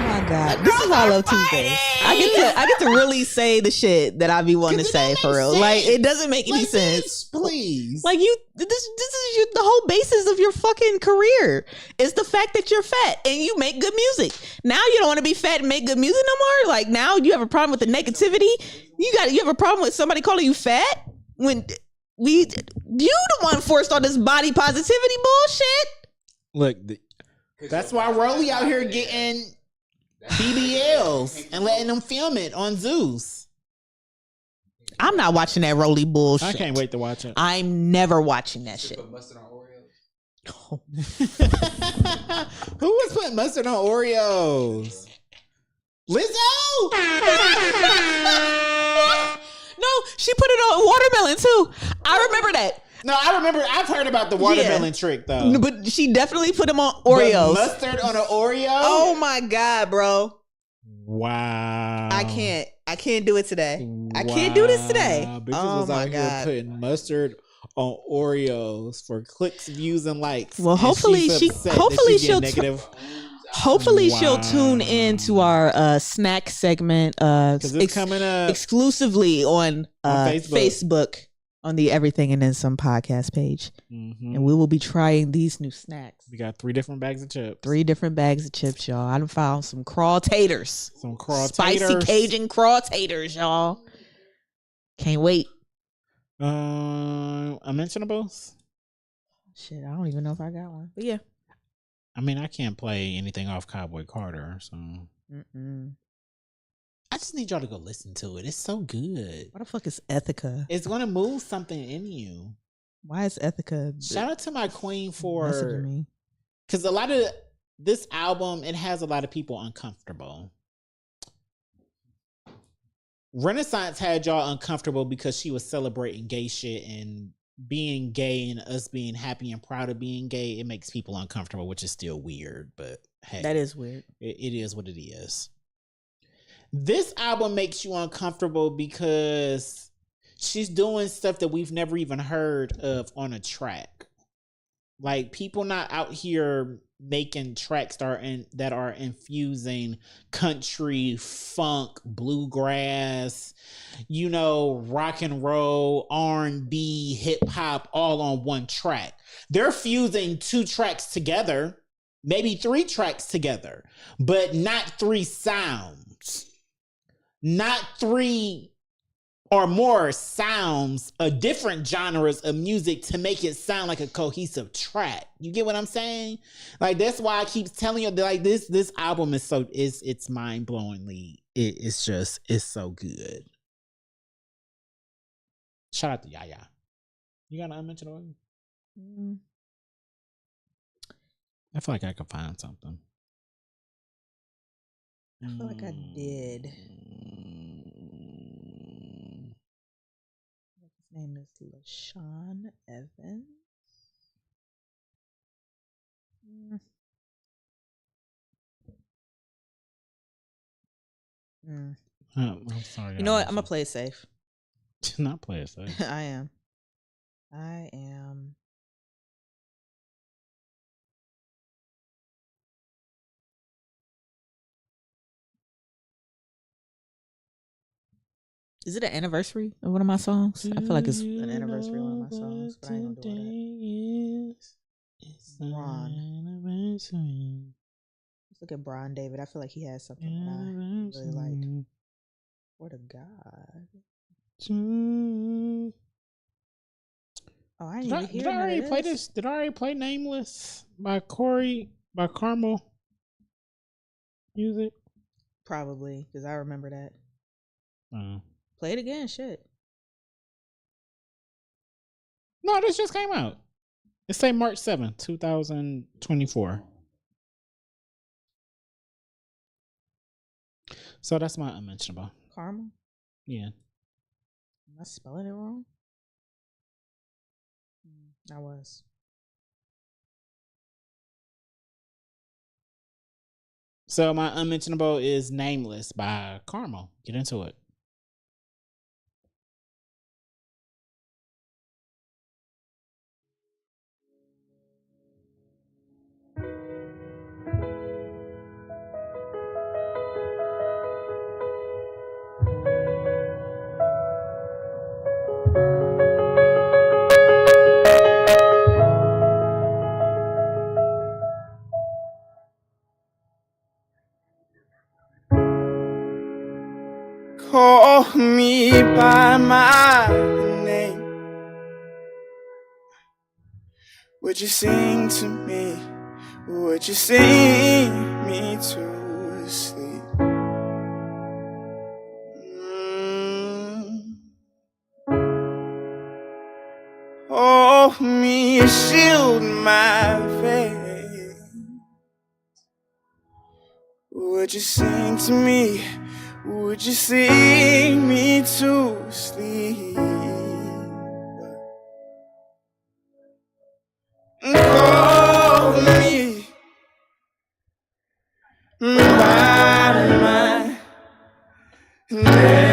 my god, this is why I love Tuesdays. I get to really say the shit that I be wanting to 'Cause it say don't for make real. sense. Like it doesn't make any Like, sense. bitch, please. Like this is the whole basis of your fucking career is the fact that you're fat and you make good music. Now you don't want to be fat and make good music no more. Like now you have a problem with the negativity. You have a problem with somebody calling you fat when you the one forced all this body positivity bullshit. Look, that's why Rolly out here getting BBLs and letting them film it on Zeus. I'm not watching that Rolly bullshit. I can't wait to watch it. I'm never watching that shit. Put mustard on Oreos. Who was putting mustard on Oreos? Lizzo? No, she put it on watermelon too. I remember that. No, I remember. I've heard about the watermelon trick though. No, but she definitely put them on Oreos. But mustard on an Oreo? Oh my god, bro! Wow. I can't do it today. I can't do this today. Bitches Oh was my out here god. putting mustard on Oreos for clicks, views, and likes. Well, And hopefully she's she- upset that hopefully she she'll get negative. Hopefully she'll Wow. tune in to our snack segment Because it's coming up. exclusively on Facebook. Facebook on the Everything and Then Some podcast page. Mhm. And we will be trying these new snacks. We got 3 different bags of chips. 3 different bags of chips, y'all. I done found some craw taters. Some craw Spicy taters. Cajun craw taters, y'all. Can't wait. Unmentionables? Shit, I don't even know if I got one. But yeah. I mean, I can't play anything off Cowboy Carter, so Mm-mm. I just need y'all to go listen to it. It's so good. What the fuck is Ethica? It's gonna move something in you. Why is Ethica Shout out to my queen messaging for me? because a lot of this album it has a lot of people uncomfortable. Renaissance had y'all uncomfortable because she was celebrating gay shit and being gay and us being happy and proud of being gay. It makes people uncomfortable, which is still weird, but hey, That is weird. it is what it is. This album makes you uncomfortable because she's doing stuff that we've never even heard of on a track. Like people not out here making tracks that are infusing country, funk, bluegrass, rock and roll, R&B, hip hop all on one track. They're fusing 2 tracks together, maybe 3 tracks together, but not 3 sounds. Not 3 or more sounds of different genres of music to make it sound like a cohesive track. You get what I'm saying? Like that's why I keep telling you that like this album is it's mind-blowingly it's so good. Shout out to Yaya. You got an unmentioned one? I feel like I could find something. I feel like I did. His name is LaShawn Evans. I'm sorry. You know what? I'm gonna play it safe. Not play it safe. I am. Is it an anniversary of one of my songs? I feel like it's an anniversary of one of my songs, but I ain't gonna do it. It's Ron. anniversary. Let's look at Brian David. I feel like he has something that I really like. Word of God. Oh, I didn't even hear Did I none already of play this. this? Did I already play Nameless by Carmel Music? Probably, because I remember that. Oh. Play it again, shit. No, this just came out. It say March 7th, 2024. So that's my unmentionable. Karma? Yeah. Am I spelling it wrong? I was. So my unmentionable is Nameless by Carmel. Get into it. call me by my name? Would you sing to me? Would you sing me to sleep? Hold me, shield my face. Would you sing to me? Would you sing me to sleep? Call me by my name.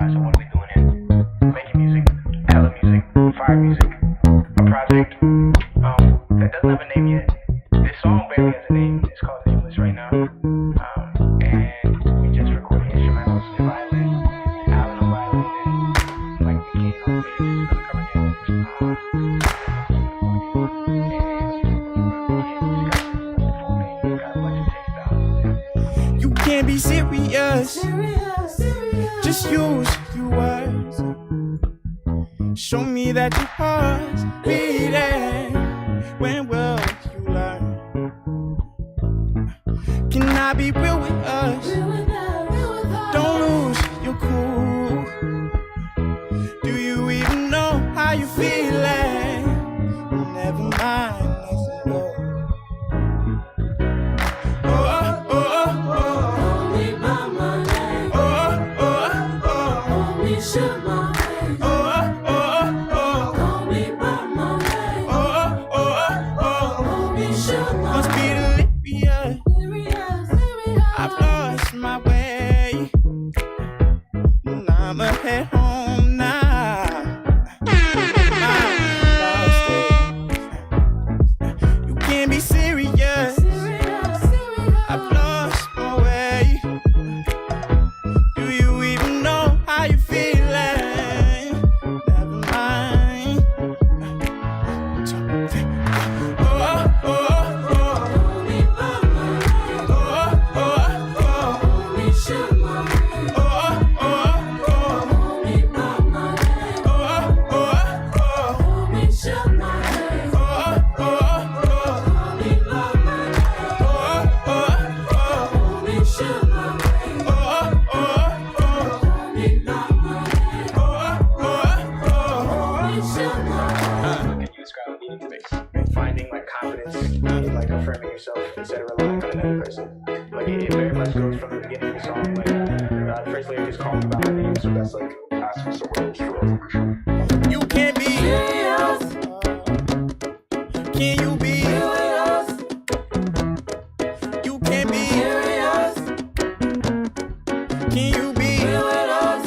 So what are we doing here? Making music, hella music, fire music, a project that doesn't have a name yet. This song barely has a name. It's called Nameless right now. And we just recorded instrumentals and violin, Alan on violin, and like the king on bass, cover You can't be serious. Just use your words. Show me that your heart's beating. When will you learn? Can I be real with us? Don't lose your cool. Do you even know how you feeling? Never mind, let's go. Must be delirious. I've lost my way. And I'ma head home now. You can't be serious. I've lost my way. Do you even know how you feeling? Never mind. Finding like confidence in like affirming yourself instead of relying on another person. Like it very much goes from the beginning of the song. Like the first lyric is calling about my name, so that's like asking someone to You can't be serious. Can you be serious? You can't be serious. Can you be serious?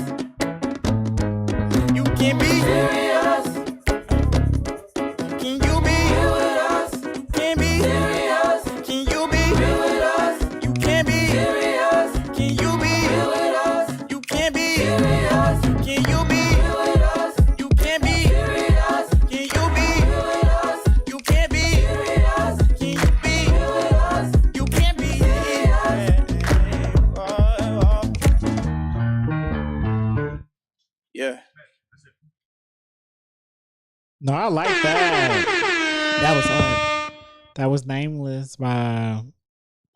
You can't be serious. Can you be serious? Can't be serious. Can you be serious? You can't be serious. Can you be serious? You can't be serious. Can you be serious? You can't be serious. Can you be serious? You can't be serious. Can you be serious? You can't be serious. Yeah. No, I like that. That was hard. That was Nameless by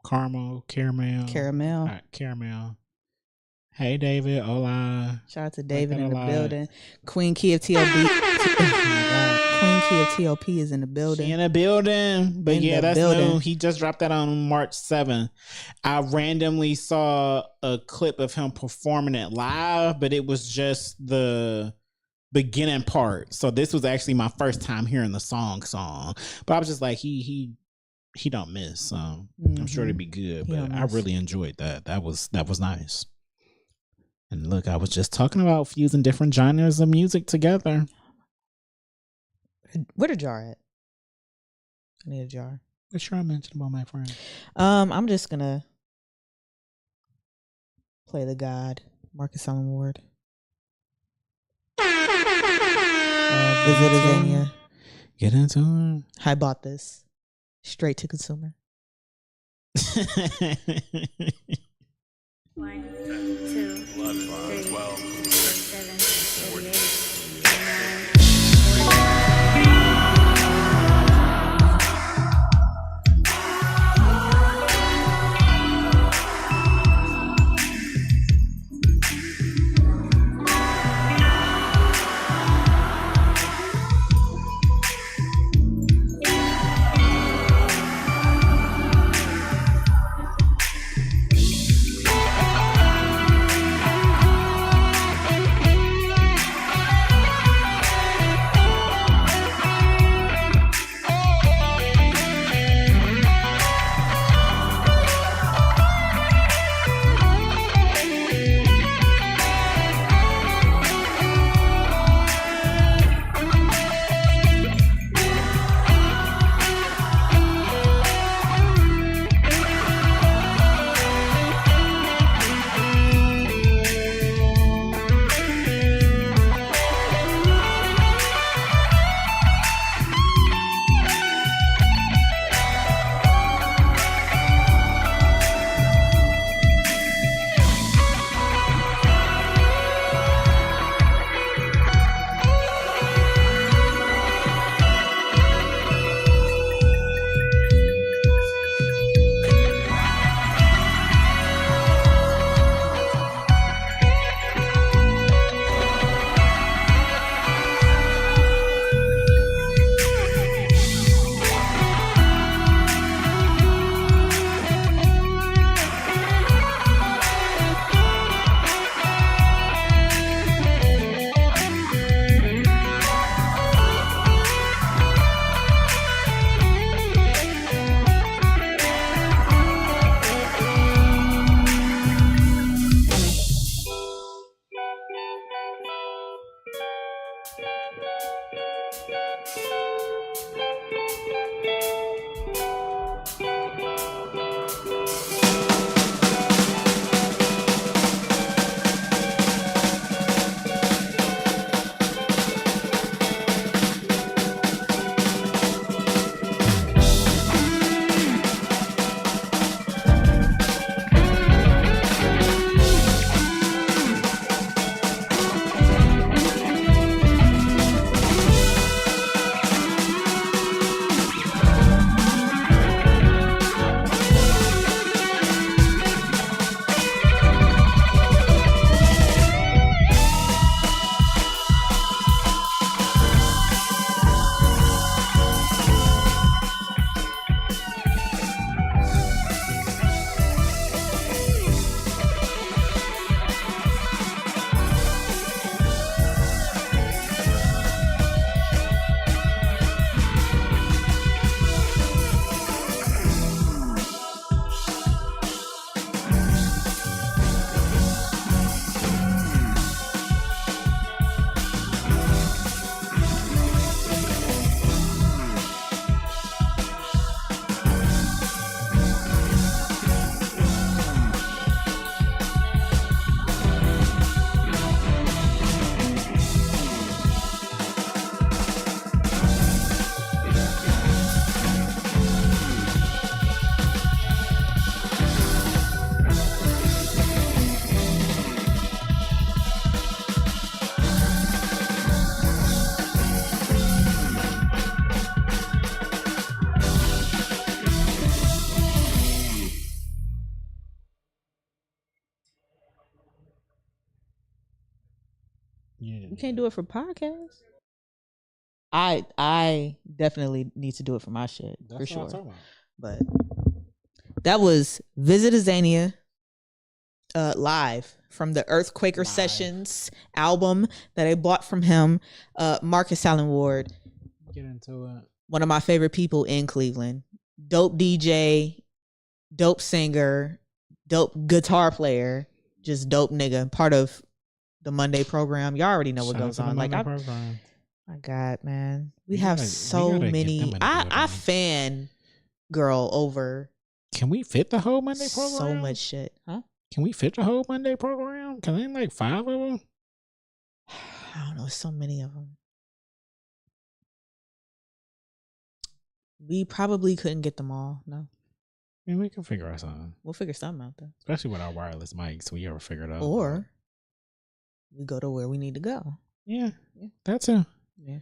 Caramel. Caramel. Hey, David. Hola. Shout out to David in the Hola. building. Queen Key of TLB. Oh my God. Queen Key of TLP is in the building. She in the building. But In yeah, the that's building. new. He just dropped that on March 7th. I randomly saw a clip of him performing it live, but it was just the beginning part. So this was actually my first time hearing the song. But I was just like, he don't miss. So I'm sure it'd be good. He But don't I miss. really enjoyed that. That was nice. And look, I was just talking about fusing different genres of music together. Where the jar at? I need a jar. What sure I mentioned about my friend. I'm just gonna play the God, Marcus Allen Ward. Visit Azania. Get into I bought this straight to consumer. it. 1, 2, 3, 4, 7, 38, You can't do it for podcasts. I definitely need to do it for my shit for That's what I'm sure. talking about. But that was Visit Azania live from the Earthquaker Live. Sessions album that I bought from him. Marcus Allen Ward, Get into it. one of my favorite people in Cleveland. Dope DJ, dope singer, dope guitar player, just dope nigga. Part of the Monday program. Y'all already know what Shout out goes to the on. Like, Monday program. my God, man, we We have gotta- we so gotta get many. them in the I building. fan girl over Can we fit the whole Monday program? so much shit, huh? Can we fit the whole Monday program? Can there like 5 of them? I don't know. So many of them. We probably couldn't get them all. No, I mean, we can figure out something, we'll figure something out though. especially with our wireless mics. We ever figure it out, Or we go to where we need to go. yeah, that too. Yeah.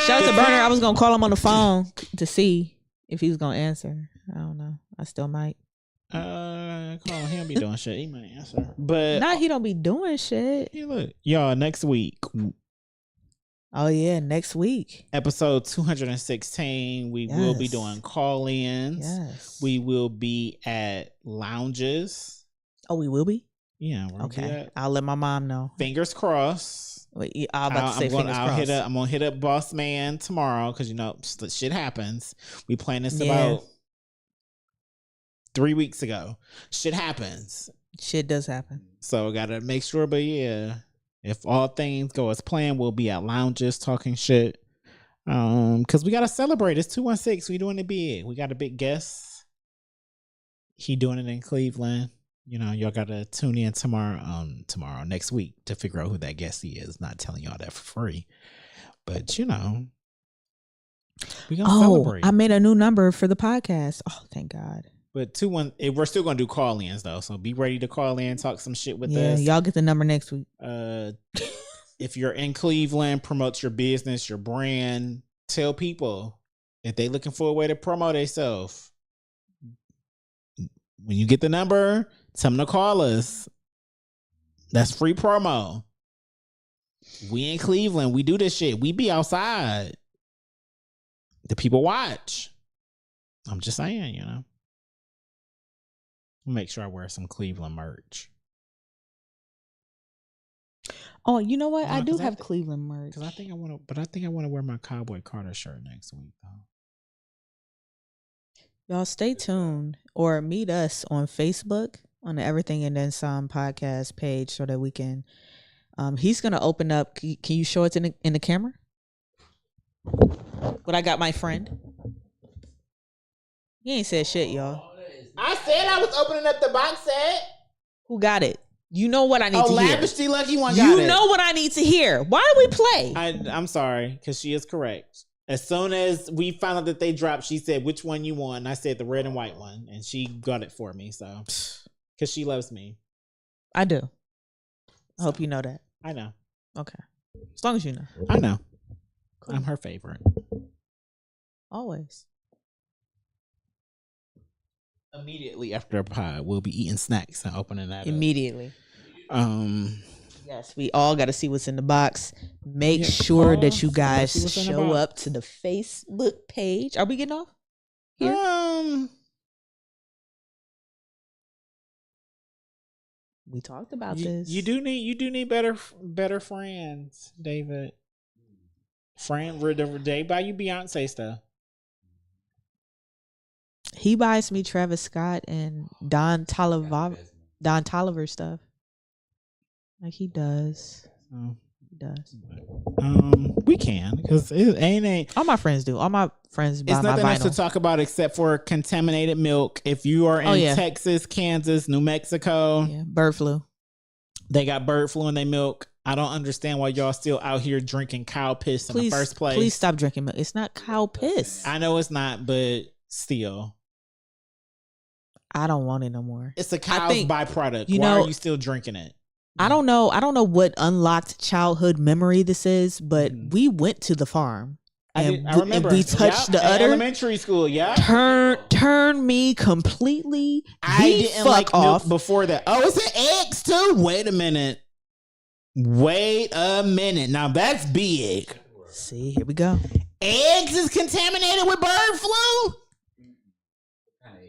Shout out to Burner. I was gonna call him on the phone to see if he was gonna answer. I don't know. I still might. Come on, he don't be doing shit. He might answer, but Nah, he don't be doing shit. hey, look, y'all. Next week, Oh yeah, next week. episode 216, we will be Yes. doing call-ins. Yes. We will be at lounges. Oh, we will be. Yeah, we're Okay. okay. I'll let my mom know. Fingers crossed. Wait, I'm about to say fingers I'm crossed. gonna hit up Boss Man tomorrow because shit happens. We planned this Yeah. about 3 weeks ago. Shit happens, Shit does happen. so gotta make sure. But yeah, if all things go as planned, we'll be at lounges talking shit. Because we gotta celebrate. It's 216. We doing it big. We got a big guest. He doing it in Cleveland. Y'all gotta tune in tomorrow, next week to figure out who that guest is. Not telling y'all that for free, but we gonna celebrate. I made a new number for the podcast. Oh, thank God. But we're still gonna do call-ins though, so be ready to call in, talk some shit with Yeah, us. y'all get the number next week. If you're in Cleveland, promote your business, your brand. Tell people if they looking for a way to promote themselves. When you get the number, tell them to call us. That's free promo. We in Cleveland, we do this shit. We be outside. The people watch. I'm just saying, Make sure I wear some Cleveland merch. Oh, you know what? No, I do 'cause I have thi- Cleveland merch. Because I think I want to wear my Cowboy Carter shirt next week though. Y'all stay tuned or meet us on Facebook on the Everything and Then Some podcast page so that we can. He's gonna open up. Can you show it in the camera? What I got, my friend. He ain't said shit, y'all. I said I was opening up the box set. Who got it? You know what I need Oh, to hear. Lavishly Lucky One got You it. know what I need to hear. Why do we play? I'm sorry, because she is correct. As soon as we found out that they dropped, she said, which one you want? And I said the red and white one. And she got it for me. So, because she loves me. I do. I hope you know that. I know. Okay. As long as you know. I know. Cool. I'm her favorite. Always. Immediately after a pod, we'll be eating snacks and opening that Immediately. up. Yes, we all got to see what's in the box. Make Yeah, sure that pause. you guys See what's in the show box. up to the Facebook page. Are we getting off here? We talked about this. You do need better friends, David. They buy you Beyonce stuff. He buys me Travis Scott and Don Toliver stuff. Like he does. Oh. He does. We can because it ain't. All my friends do. All my friends buy It's my nothing else to vinyl. talk about except for contaminated milk. If you are in Texas, Kansas, New Mexico, Yeah, bird flu. they got bird flu in their milk. I don't understand why y'all still out here drinking cow piss in the first place. Please stop drinking milk. It's not cow piss. I know it's not, but still, I don't want it no more. it's a cow's think, byproduct. you Why know, are you still drinking it? I don't know what unlocked childhood memory this is, but we went to the farm. I remember. And we touched the in udder. Elementary school, yeah. Turn me completely. I didn't fuck like off. milk before that. Oh, it's an eggs too? Wait a minute. Now that's big. See, here we go. Eggs is contaminated with bird flu?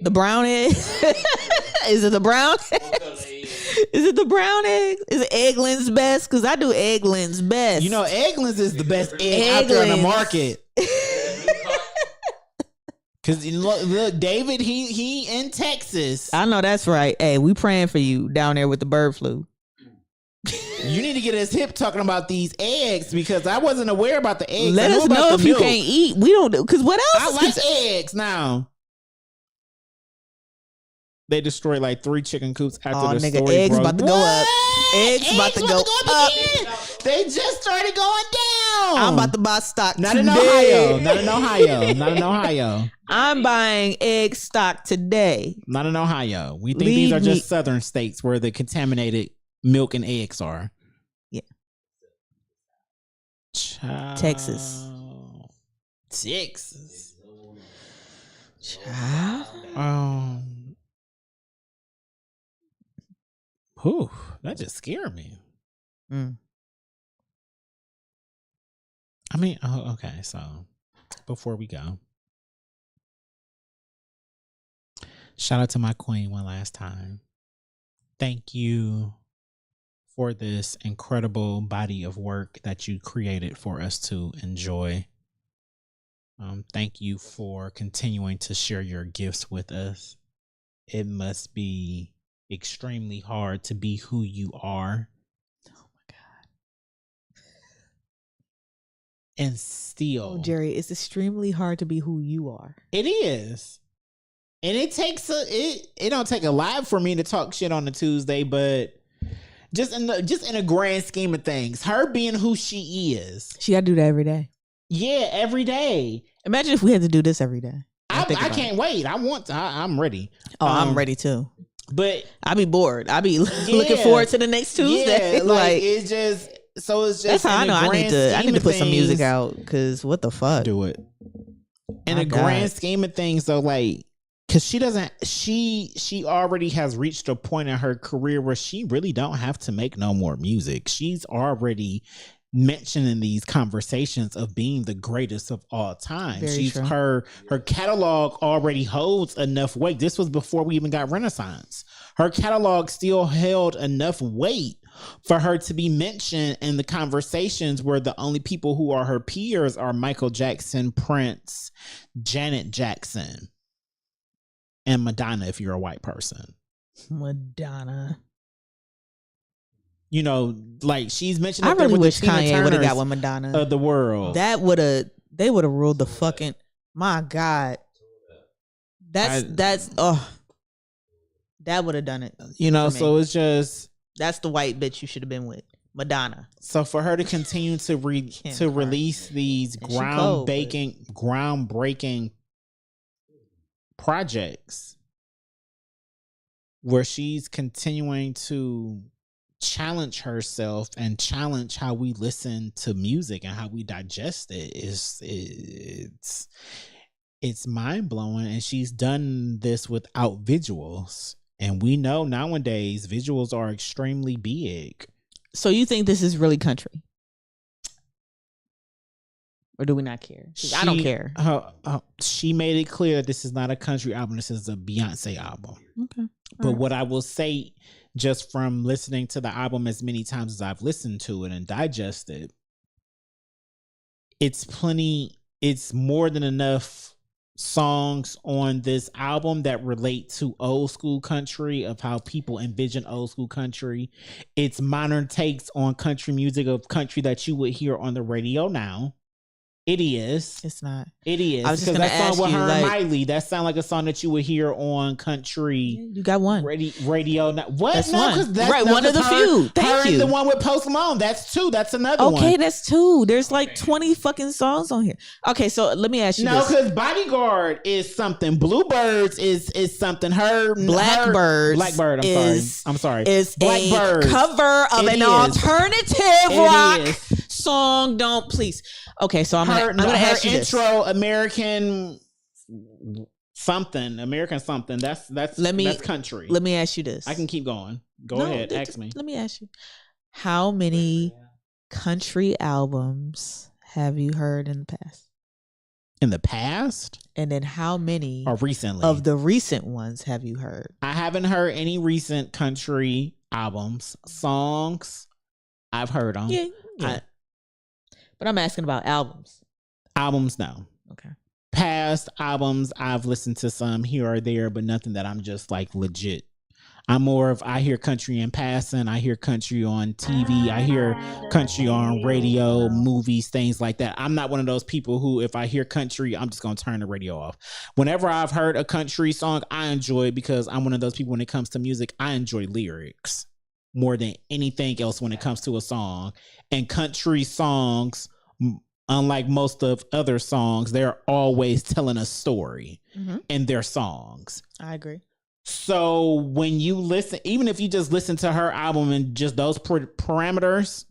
The brown egg. Is it the brown egg? Is it the brown egg? Is it Eggland's best? Because I do Eggland's best. You know, Eggland's is the best egg out there in the Eggland's. market. Because look, David, he in Texas. I know that's right. Hey, we praying for you down there with the bird flu. You need to get his hip talking about these eggs because I wasn't aware about the eggs. Let I knew us about know the if you milk. can't eat. We don't do because what else? I is like cons- eggs now. They destroyed like 3 chicken coops after Oh, the nigga, story eggs broke. about to go up. Eggs about to go up. again. They just started going I'm about to buy stock Not today. in Ohio. Not in Ohio. Not in Ohio. I'm buying egg stock today. Not in Ohio. We think Leave these are me- just southern states where the contaminated milk and eggs are. Yeah. Child. Texas. Texas. Child. Whew, that just scared me. Mm. I mean, okay, so before we go, shout out to my queen one last time. Thank you for this incredible body of work that you created for us to enjoy. Thank you for continuing to share your gifts with us. It must be extremely hard to be who you are. Oh my God. And still, Oh, Jerry, it's extremely hard to be who you are. it is. And it takes it don't take a lot for me to talk shit on a Tuesday, but just in a grand scheme of things, her being who she is. She got to do that every day. Yeah, every day. Imagine if we had to do this every day. I Think about can't it. wait. I'm ready. Oh, I'm ready too. But I be bored. I be looking forward to the next Tuesday. yeah, like it's just that's how I in the know I need grand to scheme put of some music things, out because what the fuck? do it. In My the grand God. scheme of things, though, like, because she already has reached a point in her career where she really don't have to make no more music. She's already mentioning these conversations of being the greatest of all time. Very She's true. her catalog already holds enough weight. This was before we even got Renaissance. Her catalog still held enough weight for her to be mentioned in the conversations where the only people who are her peers are Michael Jackson, Prince, Janet Jackson, and Madonna if you're a white person. Madonna. You know, like she's mentioned I up there really with wish the Tina Kanye would have got Turners with Madonna. of the world. They would have ruled the fucking. My God. That would have done it. You know, for me. so it's just That's the white bitch you should have been with, Madonna. so for her to continue to Kim release these And she cold, but- groundbreaking projects where she's continuing to challenge herself and challenge how we listen to music and how we digest it it's mind-blowing. And she's done this without visuals, and we know nowadays visuals are extremely big. So you think this is really country? Or do we not care? 'Cause I don't care. She made it clear that this is not a country album. This is a Beyonce album. Okay. But what I will say, just from listening to the album as many times as I've listened to it and digested, it's more than enough songs on this album that relate to old school country, of how people envision old school country. It's modern takes on country music, of country that you would hear on the radio now. It is. It's not. It is. I was just Because gonna that ask song with you, her and like- Miley, that sound like a song that you would hear on country You got one. radio. What? That's No, one. 'cause Right, no, one of the 'cause her- few. Thank her you. and the one with Post Malone. That's two. That's another one. Okay, that's two. There's like 20 fucking songs on here. Okay, so let me ask you No, this. because Bodyguard is something. Bluebirds is something. Blackbirds Blackbird. I'm sorry. Is Blackbirds. a cover of It an is. alternative It rock is. song. Don't please. Okay, so I'm gonna ask you this. intro American something. That's country. Let me ask you this. I can keep going. Go No, ahead. Ask me. Let me ask you. How many country albums have you heard in the past? In the past And then how many or recently? of the recent ones have you heard? I haven't heard any recent country albums. Songs, I've heard them. Yeah. But I'm asking about albums. Albums, no. Okay. Past albums, I've listened to some here or there, but nothing that I'm just like legit. I'm more of, I hear country in passing. I hear country on TV. I hear country on radio, movies, things like that. I'm not one of those people who, if I hear country, I'm just going to turn the radio off. Whenever I've heard a country song, I enjoy it because I'm one of those people when it comes to music, I enjoy lyrics more than anything else when it comes to a song. And country songs unlike most of other songs, they're always telling a story in their songs. I agree. So when you listen, even if you just listen to her album and just those parameters,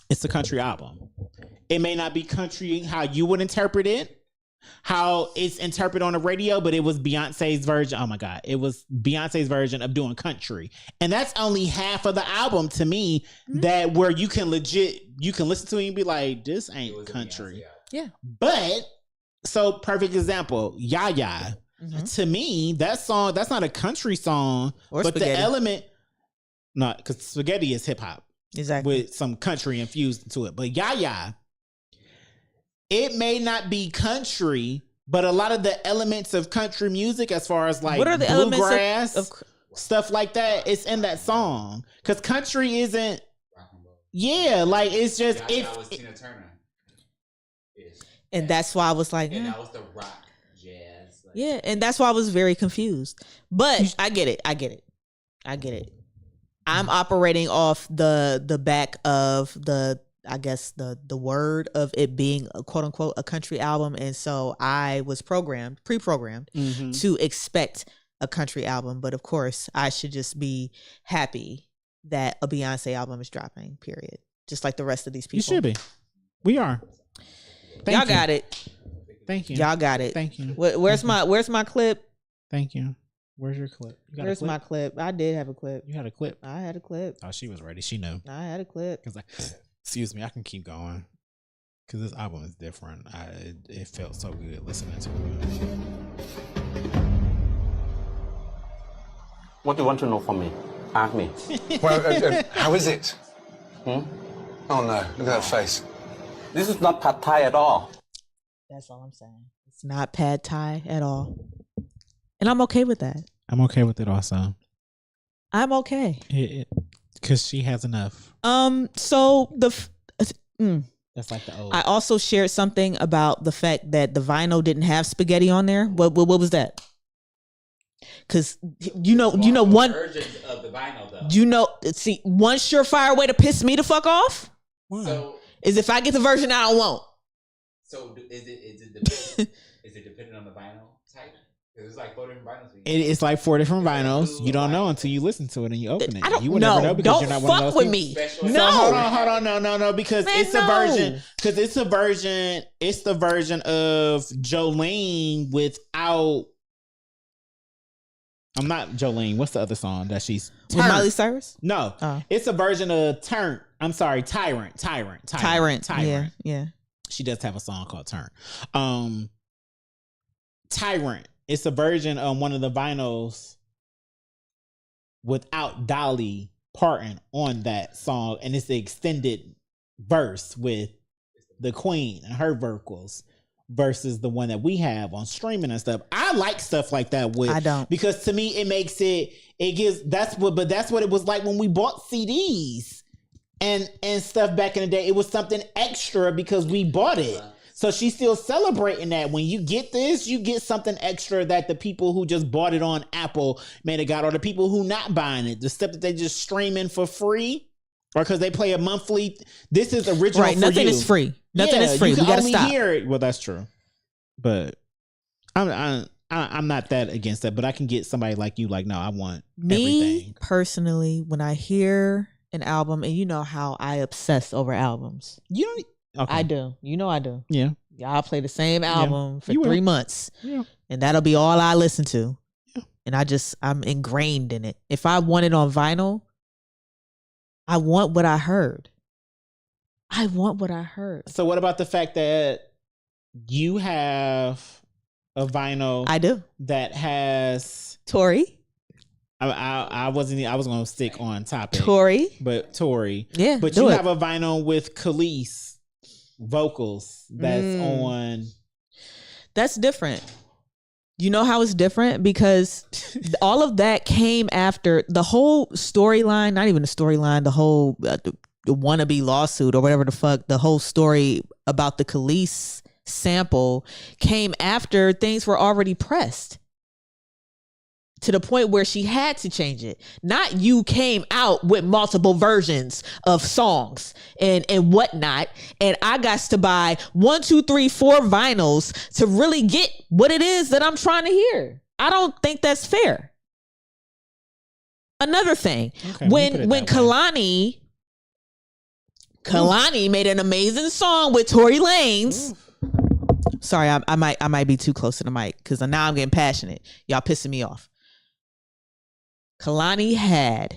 it's a country album. It may not be country how you would interpret it, how it's interpreted on the radio, but it was Beyonce's version. Oh my God. It was Beyonce's version of doing country. And that's only half of the album to me, that where you can listen to it and be like, this ain't country. Yeah. But, so perfect example, Yaya. To me, that song, that's not a country song, Or but spaghetti. the element, not because spaghetti is hip hop Exactly. with some country infused into it. But Yaya, it may not be country, but a lot of the elements of country music, as far as like What are the bluegrass, elements of stuff like that, it's in that song. Because country isn't, yeah, like it's just, That was Tina Turner. and that's why I was like, And that was the rock jazz. Like, yeah, and that's why I was very confused. But I get it. I'm operating off the back of the, I guess the word of it being a quote unquote a country album, and so I was pre-programmed to expect a country album. But of course, I should just be happy that a Beyonce album is dropping. Period. Just like the rest of these people. you should be. We are. Y'all got it. Thank you. Y'all got it. Thank you. Where's my clip? Thank you. Where's your clip? You got Where's a clip? my clip? I did have a clip. You had a clip. I had a clip. Oh, she was ready. She knew. I had a clip. Because excuse me, I can keep going. Because this album is different. It felt so good listening to it. What do you want to know from me? Ask me. Well, how is it? Oh no, look at that face. This is not pad thai at all. That's all I'm saying. It's not pad thai at all. And I'm okay with that. I'm okay with it also. I'm okay. Because she has enough. So That's like the old. I also shared something about the fact that the vinyl didn't have spaghetti on there. What was that? Because you know one versions of the vinyl though. See, one surefire way to piss me the fuck off So is if I get the version I don't want. So is it dependent on the vinyl type? It's like 4 different vinyls. It's like 4 different vinyls. You don't know until you listen to it and you open it. I don't You would never know because don't you're not fuck one of those with people. me. Special- No. So hold on, no, because Man, it's a no. version. Because it's a version. It's the version of Jolene without. I'm not Jolene. What's the other song that she's With Miley Cyrus? No, Oh. it's a version of Turn. I'm sorry, Tyrant. Yeah. She does have a song called Turn. Tyrant. It's a version of one of the vinyls without Dolly Parton on that song, and it's the extended verse with the Queen and her vocals versus the one that we have on streaming and stuff. I like stuff like that I don't. because to me it makes it gives that's what it was like when we bought CDs and stuff back in the day. It was something extra because we bought it. So she's still celebrating that. When you get this, you get something extra that the people who just bought it on Apple may have got, or the people who not buying it, the stuff that they just streaming for free, or because they play a monthly. This is original. Right. For Nothing you. is free. Nothing is free. You We can gotta only stop. hear it. Well, that's true, but I'm not that against that. But I can get somebody like you. Like, no, I want Me everything. personally, when I hear an album, and you know how I obsess over albums. You don't. Okay. I do. You know I do. Yeah. Y'all play the same album for You will. 3 months. Yeah. And that'll be all I listen to. Yeah. And I'm ingrained in it. If I want it on vinyl, I want what I heard. So what about the fact that you have a vinyl I do. that has Tori. I was going to stick on topic. Tori. But Tori. Yeah. But do you it. have a vinyl with Khalees vocals that's on. That's different. You know how it's different? Because all of that came after the whole storyline, not even the storyline, the whole the wannabe lawsuit or whatever the fuck, the whole story about the Khalees sample came after things were already pressed. to the point where she had to change it. Not you came out with multiple versions of songs and whatnot, and I got to buy 1, 2, 3, 4 vinyls to really get what it is that I'm trying to hear. I don't think that's fair. Another thing, Okay, when Kalani made an amazing song with Tory Lanez. Sorry, I might be too close to the mic because now I'm getting passionate. Y'all pissing me off. Kalani had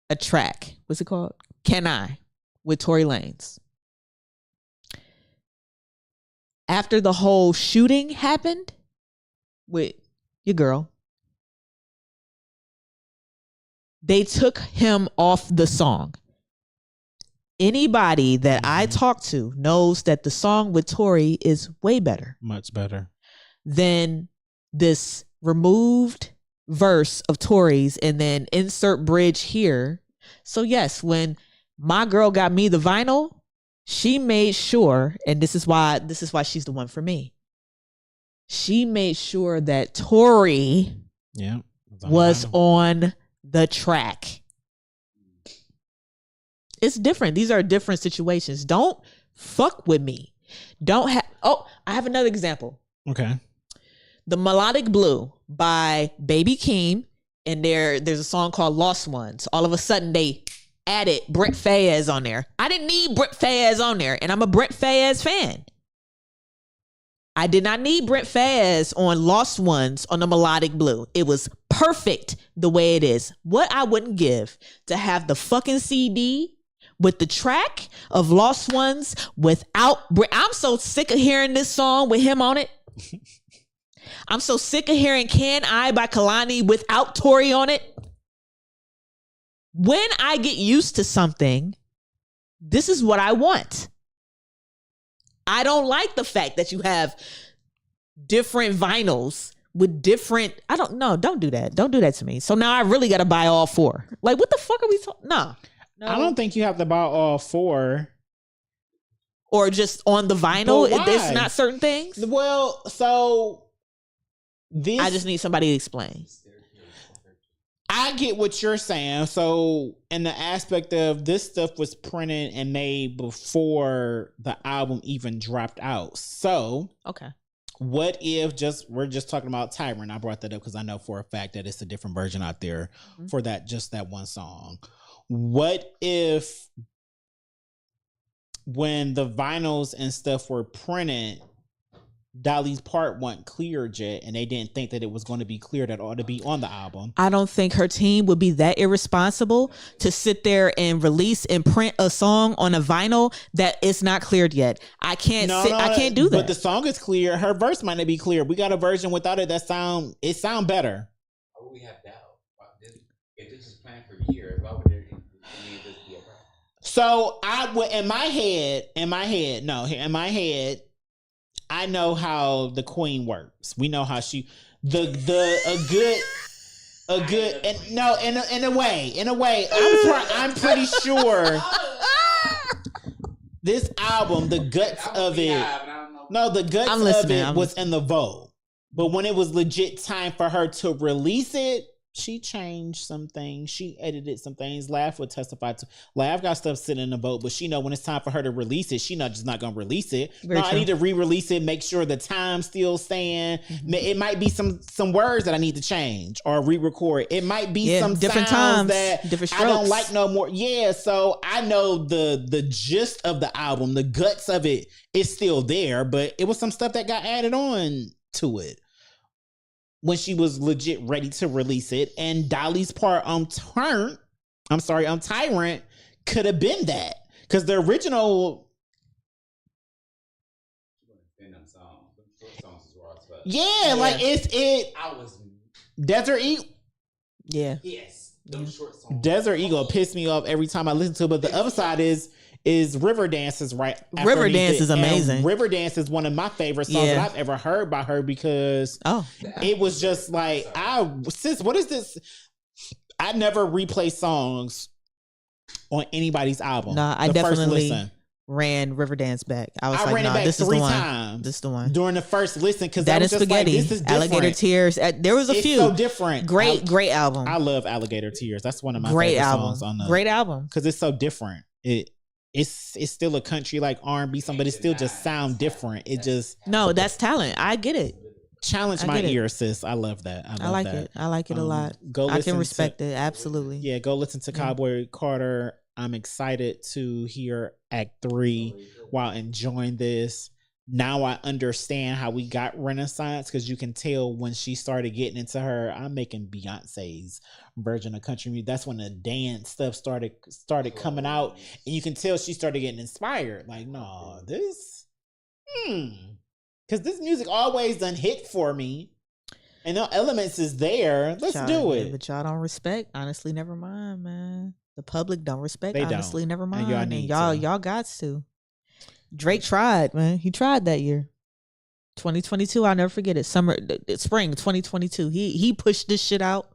a track. What's it called? Can I? With Tory Lanez. After the whole shooting happened with your girl, they took him off the song. Anybody that I talk to knows that the song with Tory is way better. Much better than this removed verse of Tory's and then insert bridge here. So yes, when my girl got me the vinyl, she made sure, and this is why she's the one for me. She made sure that Tory was on the track. It's different. These are different situations. Don't fuck with me. I have another example. Okay. The Melodic Blue by Baby Keem, and there's a song called Lost Ones. All of a sudden they added Brent Faiyaz on there. I didn't need Brent Faiyaz on there, and I'm a Brent Faiyaz fan. I did not need Brent Faiyaz on Lost Ones on the Melodic Blue. It was perfect the way it is. What I wouldn't give to have the fucking CD with the track of Lost Ones without I'm so sick of hearing this song with him on it. I'm so sick of hearing Can I by Kalani without Tory on it. When I get used to something, this is what I want. I don't like the fact that you have different vinyls with different, don't do that. Don't do that to me. So now I really got to buy all 4. Like, what the fuck are we talking? No. I don't think you have to buy all 4. Or just on the vinyl. But why? There's not certain things. Well, so this, I just need somebody to explain. I get what you're saying. So in the aspect of this stuff was printed and made before the album even dropped out. So okay, what if we're just talking about Tyrant? I brought that up because I know for a fact that it's a different version out there for that one song. What if when the vinyls and stuff were printed, Dolly's part wasn't cleared yet, and they didn't think that it was going to be cleared at all to be on the album? I don't think her team would be that irresponsible to sit there and release and print a song on a vinyl that is not cleared yet. I can't do that. But the song is clear. Her verse might not be clear. We got a version without it that sound better. Why would we have doubt? If this is planned for years, why would there just be a problem? So in my head, I know how the queen works. We know how she in a way. I'm pretty sure this album, the guts of it. No, the guts of it was in the vote. But when it was legit time for her to release it, she changed some things. She edited some things. Laugh would testify to. Laugh got stuff sitting in the vote, but she know when it's time for her to release it, she just not gonna release it. I need to re-release it, make sure the time's still staying. Mm-hmm. It might be some words that I need to change or re-record. It might be some different sounds times, that different strokes. I don't like no more. Yeah, so I know the gist of the album, the guts of it is still there, but it was some stuff that got added on to it when she was legit ready to release it. And Dolly's part on Tyrant could have been that. Because the original... Yeah, like it... I was... Desert Eagle... Yeah. Yes. Those short songs. Desert Eagle pissed me off every time I listen to it. But the other side is Riverdance is right. Riverdance is amazing. And Riverdance is one of my favorite songs that I've ever heard by her because it was just like, what is this? I never replay songs on anybody's album. Nah, I definitely ran Riverdance back. I was I like, ran it nah, back this is 3 the one. times. This is the one. During the first listen, because That I is was just like, spaghetti. this is different. Alligator Tears. There was a It's few. so different. Great album. I love Alligator Tears. That's one of my Great favorite album. songs on the Great album. because it's so different. It's still a country like R&B song, but it still just sound different. It just No, that's talent. I get it. challenge I my get it. ear, sis. I love that. I like that. it. I like it a lot. Go I listen can respect to, it. Absolutely. Yeah, go listen to Cowboy Carter. I'm excited to hear Act 3 while enjoying this. Now I understand how we got Renaissance, because you can tell when she started getting into her, I'm making Beyonce's version of country music. That's when the dance stuff started coming out, and you can tell she started getting inspired. Like, no, this, because this music always done hit for me, and no Elements is there. Let's do it. But y'all don't respect. Honestly, never mind, man. The public don't respect. They honestly, don't. never mind. And y'all And need y'all got to. Drake tried, man. He tried that year. 2022, I'll never forget it. Spring 2022. He pushed this shit out.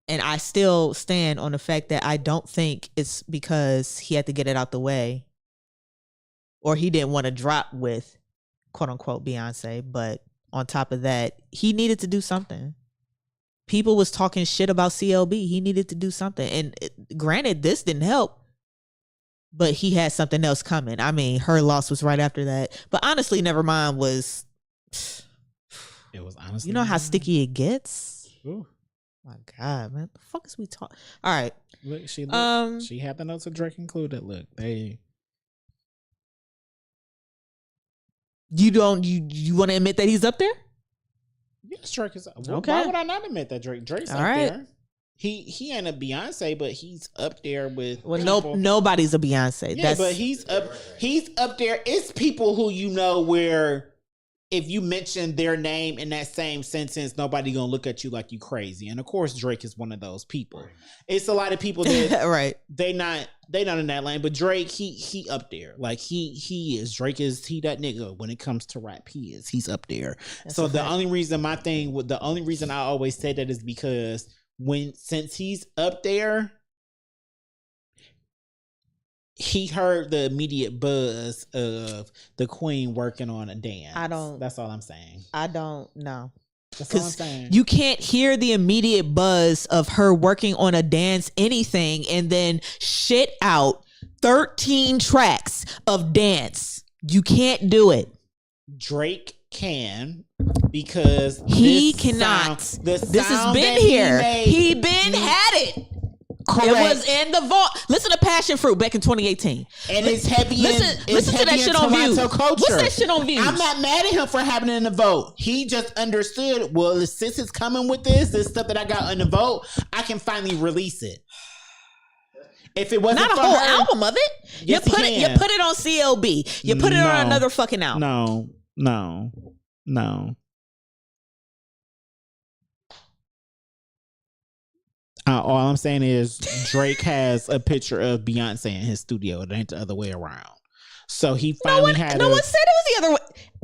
And I still stand on the fact that I don't think it's because he had to get it out the way, or he didn't want to drop with quote unquote Beyonce. But on top of that, he needed to do something. People was talking shit about CLB. He needed to do something. And granted, this didn't help, but he had something else coming. I mean, Her Loss was right after that. But honestly, Nevermind was... It was honestly... You know how sticky it gets? Ooh. My God, man. The fuck is we talking? All right. Look, she had the notes of Drake included. Look, You want to admit that he's up there? Yes, Drake is. Okay. Why would I not admit that Drake's All up right. there? He ain't a Beyonce, but he's up there with. Well, people. nobody's a Beyonce. Yeah, but he's up there. It's people who you know where if you mention their name in that same sentence, nobody gonna look at you like you crazy. And of course, Drake is one of those people. It's a lot of people that right. They not in that lane, but Drake, he up there. Like he is. Drake is that nigga when it comes to rap. He's up there. That's so a the fact. only reason I always say that is because since he's up there, he heard the immediate buzz of the queen working on a dance. That's all I'm saying. I don't know. That's all I'm saying. You can't hear the immediate buzz of her working on a dance anything and then shit out 13 tracks of dance. You can't do it. Drake can, because he cannot. This has been here. He been had it. Correct. It was in the vault. Listen to Passion Fruit back in 2018. And it's heavy. Listen to that shit on Views. Culture. What's that shit on Views? I'm not mad at him for having it in the vote. He just understood. Well, since it's coming with this stuff that I got in the vote, I can finally release it. If it wasn't not a for whole her, album of it, yes, you put it on CLB. You put it on another fucking album. No. All I'm saying is Drake has a picture of Beyonce in his studio. It ain't the other way around. So he finally had. No one said it was the other way.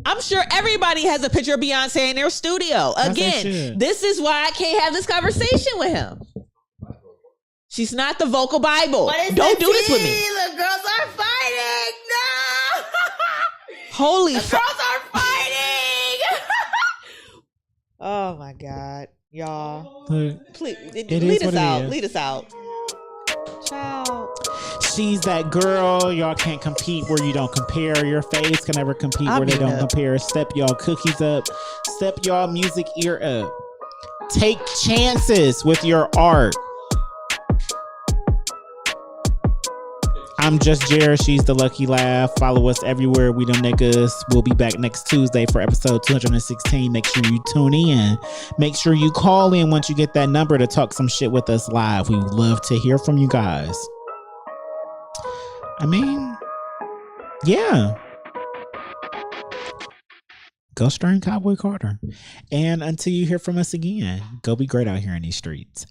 I'm sure everybody has a picture of Beyonce in their studio. Again, this is why I can't have this conversation with him. She's not the vocal Bible. Don't do this with me. The girls are fighting. No. Holy girls are fighting. Oh my God. Y'all. Please lead us out. Lead us out. Ciao. She's that girl. Y'all can't compete where you don't compare. Your face can never compete where they don't compare. Step y'all cookies up. Step y'all music ear up. Take chances with your art. I'm just Jared. She's the Lucky Laugh. Follow us everywhere. We them niggas. We'll be back next Tuesday for episode 216. Make sure you tune in. Make sure you call in once you get that number to talk some shit with us live. We would love to hear from you guys. I mean, yeah. Go stream Cowboy Carter. And until you hear from us again, go be great out here in these streets.